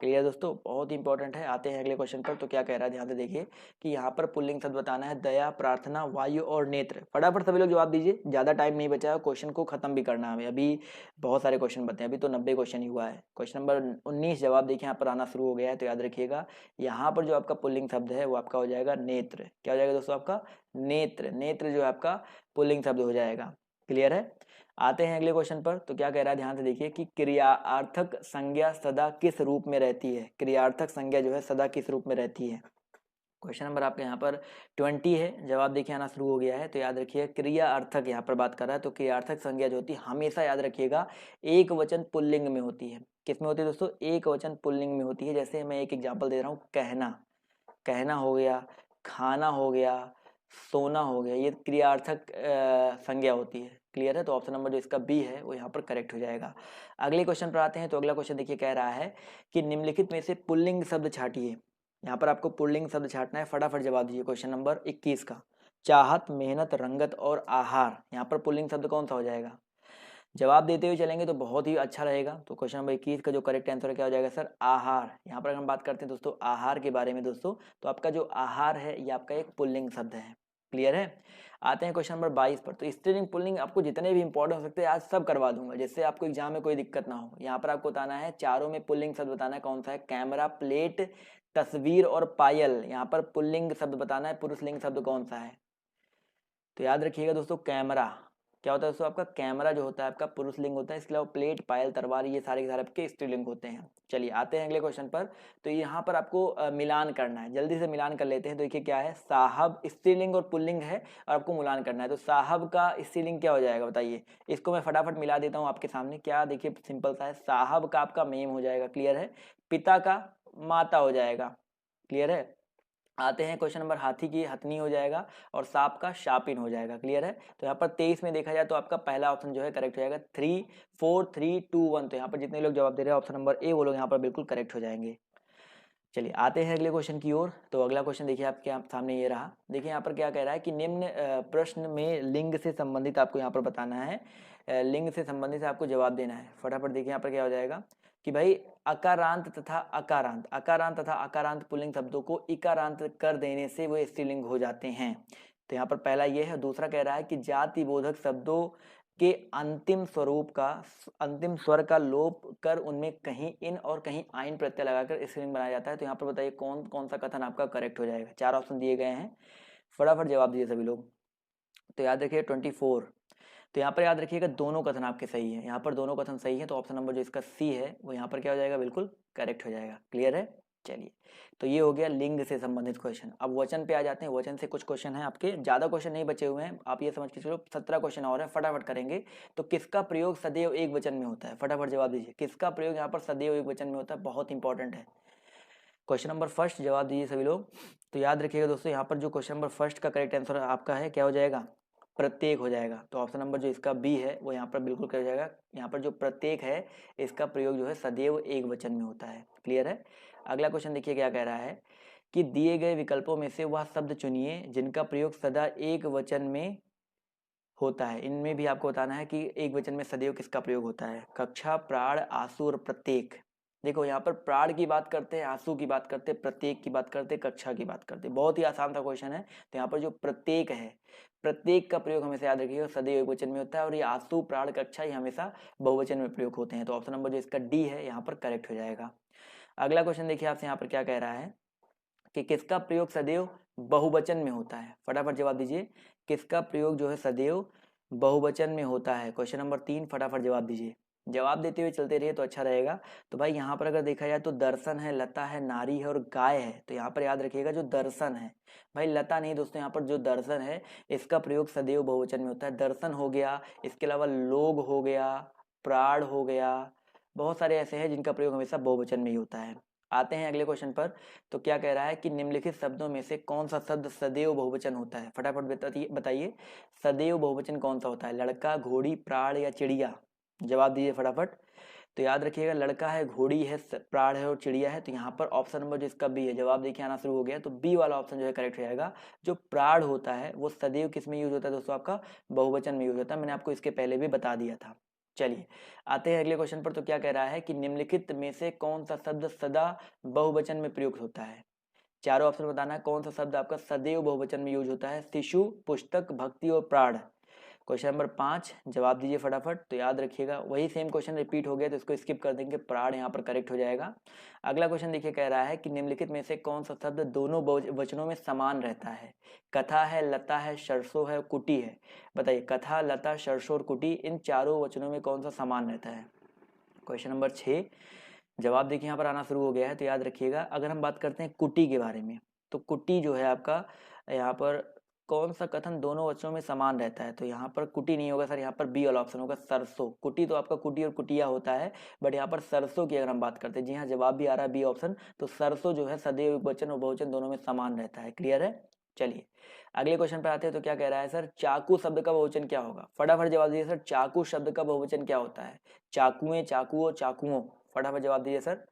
A: क्लियर दोस्तों, बहुत इंपॉर्टेंट है। आते हैं अगले क्वेश्चन पर। तो क्या कह रहा है, ध्यान से देखिए, कि यहाँ पर पुल्लिंग शब्द बताना है, दया, प्रार्थना, वायु और नेत्र। फटाफट सभी लोग जवाब दीजिए, ज्यादा टाइम नहीं बचा है, क्वेश्चन को खत्म भी करना है हमें। अभी बहुत सारे क्वेश्चन बचे हैं, अभी तो 90 क्वेश्चन ही हुआ है। क्वेश्चन नंबर 19 जवाब देखिए यहाँ पर आना शुरू हो गया है। तो याद रखिएगा यहाँ पर जो आपका पुल्लिंग शब्द है वो आपका हो जाएगा नेत्र। क्या हो जाएगा दोस्तों आपका नेत्र। नेत्र जो है आपका पुल्लिंग शब्द हो जाएगा। क्लियर है। आते हैं अगले क्वेश्चन पर। तो क्या कह रहा है, ध्यान से देखिए, कि क्रियार्थक संज्ञा सदा किस रूप में रहती है। क्रियार्थक संज्ञा जो है सदा किस रूप में रहती है। क्वेश्चन नंबर आपके यहाँ पर 20 है, जवाब देखिए आना शुरू हो गया है। तो याद रखिए क्रिया अर्थक यहाँ पर बात कर रहा है। तो क्रियार्थक संज्ञा जो होती है हमेशा याद रखिएगा एक वचन पुल्लिंग में होती है। किस में होती है दोस्तों, एक वचन पुल्लिंग में होती है। जैसे मैं एक एग्जाम्पल दे रहा हूँ, कहना, कहना हो गया, खाना हो गया, सोना हो गया, ये क्रियार्थक संज्ञा होती है। क्लियर है। तो ऑप्शन नंबर जो इसका बी है वो यहाँ पर करेक्ट हो जाएगा। अगले क्वेश्चन पर आते हैं। तो अगला क्वेश्चन देखिए कह रहा है, कि निम्नलिखित में से पुल्लिंग शब्द छाटिए। यहाँ पर आपको पुल्लिंग शब्द छाटना है, फटाफट जवाब दीजिए। क्वेश्चन नंबर 21 का, चाहत, मेहनत, रंगत और आहार, यहाँ पर पुल्लिंग शब्द कौन सा हो जाएगा? जवाब देते हुए चलेंगे तो बहुत ही अच्छा रहेगा। तो क्वेश्चन नंबर 21 का जो करेक्ट आंसर है क्या हो जाएगा सर? आहार। यहाँ पर हम बात करते हैं दोस्तों आहार के बारे में दोस्तों, तो आपका जो आहार है ये आपका एक पुल्लिंग शब्द है। क्लियर है? आते हैं क्वेश्चन नंबर 22 पर। तो स्त्रीलिंग पुल्लिंग आपको जितने भी इंपॉर्टेंट हो सकते हैं आज सब करवा दूंगा, जिससे आपको एग्जाम में कोई दिक्कत ना हो। यहाँ पर आपको बताना है चारों में पुल्लिंग शब्द बताना है कौन सा है। कैमरा, प्लेट, तस्वीर और पायल। यहाँ पर पुल्लिंग शब्द बताना है, पुरुषलिंग शब्द कौन सा है? तो याद रखिएगा दोस्तों कैमरा क्या होता है दोस्तों? आपका कैमरा जो होता है आपका पुरुष लिंग होता है। इसके अलावा प्लेट, पायल, तलवार ये सारे के सारे आपके स्त्रीलिंग होते हैं। चलिए आते हैं अगले क्वेश्चन पर। तो यहाँ पर आपको मिलान करना है, जल्दी से मिलान कर लेते हैं। तो देखिए क्या है, साहब स्त्रीलिंग और पुल्लिंग है और आपको मिलान करना है। तो साहब का स्त्रीलिंग क्या हो जाएगा बताइए? इसको मैं फटाफट मिला देता हूँ आपके सामने। क्या देखिए सिंपल सा है, साहब का आपका मेम हो जाएगा। क्लियर है? पिता का माता हो जाएगा। क्लियर है? आते हैं क्वेश्चन नंबर, हाथी की हथनी हो जाएगा और सांप का शापिन हो जाएगा। क्लियर है? तो यहाँ पर 23 में देखा जाए तो आपका पहला ऑप्शन जो है करेक्ट हो जाएगा 3 4 3 2 1। तो यहाँ पर जितने लोग जवाब दे रहे हैं ऑप्शन नंबर ए, वो लोग यहाँ पर बिल्कुल करेक्ट हो जाएंगे। चलिए आते हैं अगले क्वेश्चन की ओर। तो अगला क्वेश्चन देखिए आपके सामने ये रहा। देखिए यहाँ पर क्या कह रहा है कि निम्न प्रश्न में लिंग से संबंधित आपको यहाँ पर बताना है, लिंग से संबंधित आपको जवाब देना है। फटाफट देखिए यहाँ पर क्या हो जाएगा कि भाई अकारांत तथा अकारांत, अकारांत तथा अकारांत पुल्लिंग शब्दों को इकारांत कर देने से वो स्त्रीलिंग हो जाते हैं। तो यहाँ पर पहला ये है। दूसरा कह रहा है कि जाति बोधक शब्दों के अंतिम स्वरूप का, अंतिम स्वर का लोप कर उनमें कहीं इन और कहीं आइन प्रत्यय लगाकर स्त्रीलिंग बनाया जाता है। तो यहाँ पर बताइए कौन कौन सा कथन आपका करेक्ट हो जाएगा? 4 ऑप्शन दिए गए हैं, फटाफट जवाब दीजिए सभी लोग। तो याद रखिए 24। तो यहाँ पर याद रखिएगा दोनों कथन आपके सही है। यहाँ पर दोनों कथन सही है, तो ऑप्शन नंबर जो इसका सी है वो यहाँ पर क्या हो जाएगा? बिल्कुल करेक्ट हो जाएगा। क्लियर है? चलिए, तो ये हो गया लिंग से संबंधित क्वेश्चन। अब वचन पे आ जाते हैं। वचन से कुछ क्वेश्चन है आपके, ज्यादा क्वेश्चन नहीं बचे हुए हैं, आप ये समझ के चलो 17 क्वेश्चन और है, फटाफट करेंगे। तो किसका प्रयोग सदैव एक वचन में होता है? फटाफट जवाब दीजिए। किसका प्रयोग यहाँ पर सदैव एक वचन में होता है? बहुत इंपॉर्टेंट है। क्वेश्चन नंबर फर्स्ट जवाब दीजिए सभी लोग। तो याद रखिएगा दोस्तों यहाँ पर जो क्वेश्चन नंबर फर्स्ट का करेक्ट आंसर आपका है क्या हो जाएगा? प्रत्येक हो जाएगा। तो ऑप्शन नंबर जो इसका बी है वो यहाँ पर बिल्कुल क्या हो जाएगा? यहाँ पर जो प्रत्येक है इसका प्रयोग जो है सदैव एक वचन में होता है। क्लियर है? अगला क्वेश्चन देखिए क्या कह रहा है कि दिए गए विकल्पों में से वह शब्द चुनिए जिनका प्रयोग सदा एक वचन में होता है। इनमें भी आपको बताना है कि एक वचन में सदैव किसका प्रयोग होता है। कक्षा, प्राण, आंसू और प्रत्येक। देखो यहाँ पर प्राण की बात करते हैं, आंसू की बात करते हैं, प्रत्येक की बात करते हैं, कक्षा की बात करते हैं। बहुत ही आसान सा क्वेश्चन है। तो यहाँ पर जो प्रत्येक है, प्रत्येक का प्रयोग हमेशा याद रखिएगा सदैव एक वचन में होता है और ये आंसू, प्राण, कक्षा ये हमेशा बहुवचन में प्रयोग होते हैं। तो ऑप्शन नंबर जो इसका डी है यहाँ पर करेक्ट हो जाएगा। अगला क्वेश्चन देखिए आपसे यहाँ पर क्या कह रहा है कि किसका प्रयोग सदैव बहुवचन में होता है? फटाफट जवाब दीजिए। किसका प्रयोग जो है सदैव बहुवचन में होता है? क्वेश्चन नंबर 3, फटाफट जवाब दीजिए। जवाब देते हुए चलते रहिए तो अच्छा रहेगा। तो भाई यहाँ पर अगर देखा जाए तो दर्शन है, लता है, नारी है और गाय है। तो यहाँ पर याद रखिएगा जो दर्शन है, भाई लता नहीं दोस्तों, यहाँ पर जो दर्शन है इसका प्रयोग सदैव बहुवचन में होता है। दर्शन हो गया, इसके अलावा लोग हो गया, प्राण हो गया, बहुत सारे ऐसे हैं जिनका प्रयोग हमेशा बहुवचन में ही होता है। आते हैं अगले क्वेश्चन पर। तो क्या कह रहा है कि निम्नलिखित शब्दों में से कौन सा शब्द सदैव बहुवचन होता है? फटाफट बताइए सदैव बहुवचन कौन सा होता है? लड़का, घोड़ी, प्राण या चिड़िया? जवाब दीजिए फटाफट। तो याद रखिएगा लड़का है, घोड़ी है, प्राण है और चिड़िया है। तो यहाँ पर ऑप्शन नंबर जो इसका बी है, जवाब देखिए आना शुरू हो गया। तो बी वाला ऑप्शन जो है करेक्ट हो जाएगा। जो प्राण होता है वो सदैव किस में यूज होता है दोस्तों? आपका बहुवचन में यूज होता है। मैंने आपको इसके पहले भी बता दिया था। चलिए आते हैं अगले क्वेश्चन पर। तो क्या कह रहा है कि निम्नलिखित में से कौन सा शब्द सदा बहुवचन में प्रयुक्त होता है? चारों ऑप्शन बताना है कौन सा शब्द आपका सदैव बहुवचन में यूज होता है। शिशु, पुस्तक, भक्ति और प्राण। क्वेश्चन नंबर 5 जवाब दीजिए फटाफट। तो याद रखिएगा वही सेम क्वेश्चन रिपीट हो गया तो इसको स्किप कर देंगे, प्राण यहाँ पर करेक्ट हो जाएगा। अगला क्वेश्चन देखिए कह रहा है कि निम्नलिखित में से कौन सा शब्द दोनों वचनों में समान रहता है? कथा है, लता है, सरसों है, कुटी है। बताइए कथा, लता, सरसों और कुटी इन चारों वचनों में कौन सा समान रहता है? क्वेश्चन नंबर 6 जवाब देखिए यहाँ पर आना शुरू हो गया है। तो याद रखिएगा अगर हम बात करते हैं कुटी के बारे में, तो कुटी जो है आपका यहाँ पर कौन सा कथन दोनों वचनों में समान रहता है? तो यहाँ पर कुटी नहीं होगा सर, यहाँ पर बी वाला ऑप्शन होगा सरसों। कुटी तो आपका कुटी और कुटिया होता है, बट यहाँ पर सरसों की अगर हम बात करते हैं, जी हाँ जवाब भी आ रहा है बी ऑप्शन। तो सरसों जो है सदैव वचन और बहुवचन दोनों में समान रहता है। क्लियर है? चलिए अगले क्वेश्चन पर आते हैं। तो क्या कह रहा है सर चाकू शब्द का बहुवचन क्या होगा? फटाफट जवाब दीजिए सर। चाकू शब्द का बहुवचन क्या होता है? चाकुएं, चाकुओं, चाकुओं। फटाफट जवाब दीजिए सर।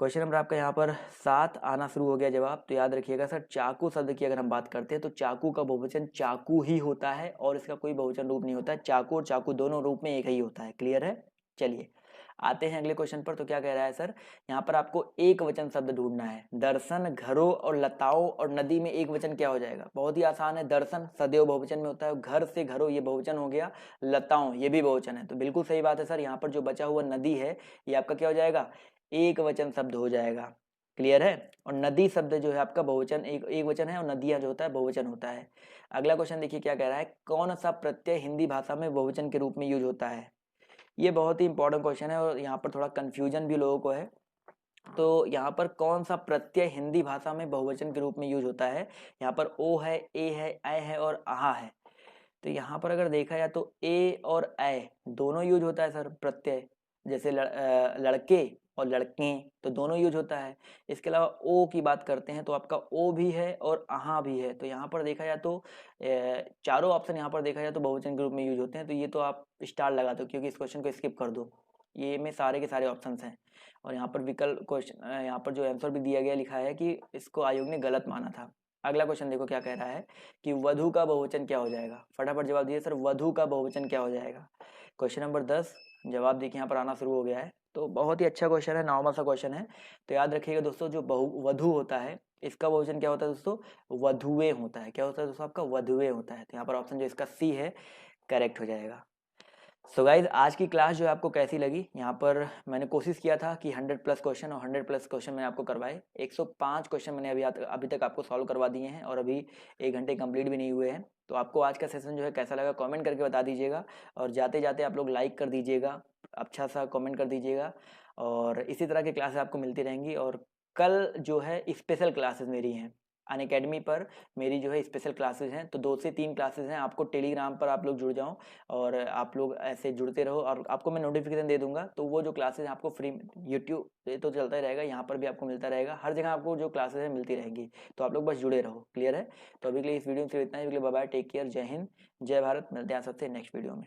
A: क्वेश्चन नंबर आपका यहाँ पर 7 आना शुरू हो गया जवाब। तो याद रखिएगा सर, चाकू शब्द की अगर हम बात करते हैं तो चाकू का बहुवचन चाकू ही होता है और इसका कोई बहुवचन रूप नहीं होता है। चाकू और चाकू दोनों रूप में एक ही होता है। क्लियर है? चलिए आते हैं अगले क्वेश्चन पर। तो क्या कह रहा है सर, यहाँ पर आपको एक वचन शब्द ढूंढना है। दर्शन, घरों और लताओं और नदी में एक वचन क्या हो जाएगा? बहुत ही आसान है। दर्शन सदैव बहुवचन में होता है, घर से घरों ये बहुवचन हो गया, लताओं ये भी बहुवचन है। तो बिल्कुल सही बात है सर, यहाँ पर जो बचा हुआ नदी है ये आपका क्या हो जाएगा? एक वचन शब्द हो जाएगा। क्लियर है? और नदी शब्द जो है आपका बहुवचन एक वचन है और नदियां जो होता है बहुवचन होता है। अगला क्वेश्चन देखिए क्या कह रहा है, कौन सा प्रत्यय हिंदी भाषा में बहुवचन के रूप में यूज होता है? ये बहुत ही इंपॉर्टेंट क्वेश्चन है और यहाँ पर थोड़ा कंफ्यूजन भी लोगों को है। तो यहाँ पर कौन सा प्रत्यय हिंदी भाषा में बहुवचन के रूप में यूज होता है? यहाँ पर ओ है, ए है, ऐ है और आहा है। तो यहाँ पर अगर देखा जाए तो ए और ऐ दोनों यूज होता है सर प्रत्यय। जैसे लड़के और लड़के तो दोनों यूज होता है। इसके अलावा ओ की बात करते हैं तो आपका ओ भी है और आहा भी है। तो यहाँ पर देखा जाए तो चारों ऑप्शन यहाँ पर देखा जाए तो बहुवचन के रूप में यूज होते हैं। तो ये तो आप स्टार लगा दो क्योंकि इस क्वेश्चन को स्किप कर दो। ये में सारे के सारे ऑप्शन हैं और यहाँ पर विकल्प क्वेश्चन यहाँ पर जो आंसर भी दिया गया लिखा है कि इसको आयोग ने गलत माना था। अगला क्वेश्चन देखो क्या कह रहा है कि वधु का बहुवचन क्या हो जाएगा? फटाफट जवाब दीजिए सर, वधु का बहुवचन क्या हो जाएगा? क्वेश्चन नंबर 10 जवाब देखिए यहाँ पर आना शुरू हो गया है। तो बहुत ही अच्छा क्वेश्चन है, नॉर्मल सा क्वेश्चन है। तो याद रखिएगा दोस्तों, जो वधु होता है इसका बहुवचन क्या होता है दोस्तों? वधुए होता है। क्या होता है दोस्तों? आपका वधुए होता है। तो यहाँ पर ऑप्शन जो इसका सी है करेक्ट हो जाएगा। सो गाइज आज की क्लास जो है आपको कैसी लगी? यहाँ पर मैंने कोशिश किया था कि 100+ क्वेश्चन और 100+ क्वेश्चन मैंने आपको करवाए। 105 क्वेश्चन मैंने अभी तक आपको सॉल्व करवा दिए हैं और अभी 1 घंटे कंप्लीट भी नहीं हुए हैं। तो आपको आज का सेशन जो है कैसा लगा कमेंट करके बता दीजिएगा और जाते जाते आप लोग लाइक कर दीजिएगा, अच्छा सा कमेंट कर दीजिएगा और इसी तरह की क्लासेस आपको मिलती रहेंगी। और कल जो है स्पेशल क्लासेस मेरी हैं अनअकैडमी पर, मेरी जो है स्पेशल क्लासेस हैं। तो 2 से 3 क्लासेस हैं। आपको टेलीग्राम पर आप लोग जुड़ जाओ और आप लोग ऐसे जुड़ते रहो और आपको मैं नोटिफिकेशन दे दूंगा। तो वो जो क्लासेस हैं आपको फ्री यूट्यूब पे तो चलता ही रहेगा, यहाँ पर भी आपको मिलता रहेगा, हर जगह आपको जो क्लासेस है मिलती रहेंगी। तो आप लोग बस जुड़े रहो। क्लियर है? तो अभी के लिए इस वीडियो में सिर्फ इतना ही। बाय बाय, टेक केयर, जय हिंद, जय भारत। मिलते हैं सबसे नेक्स्ट वीडियो में।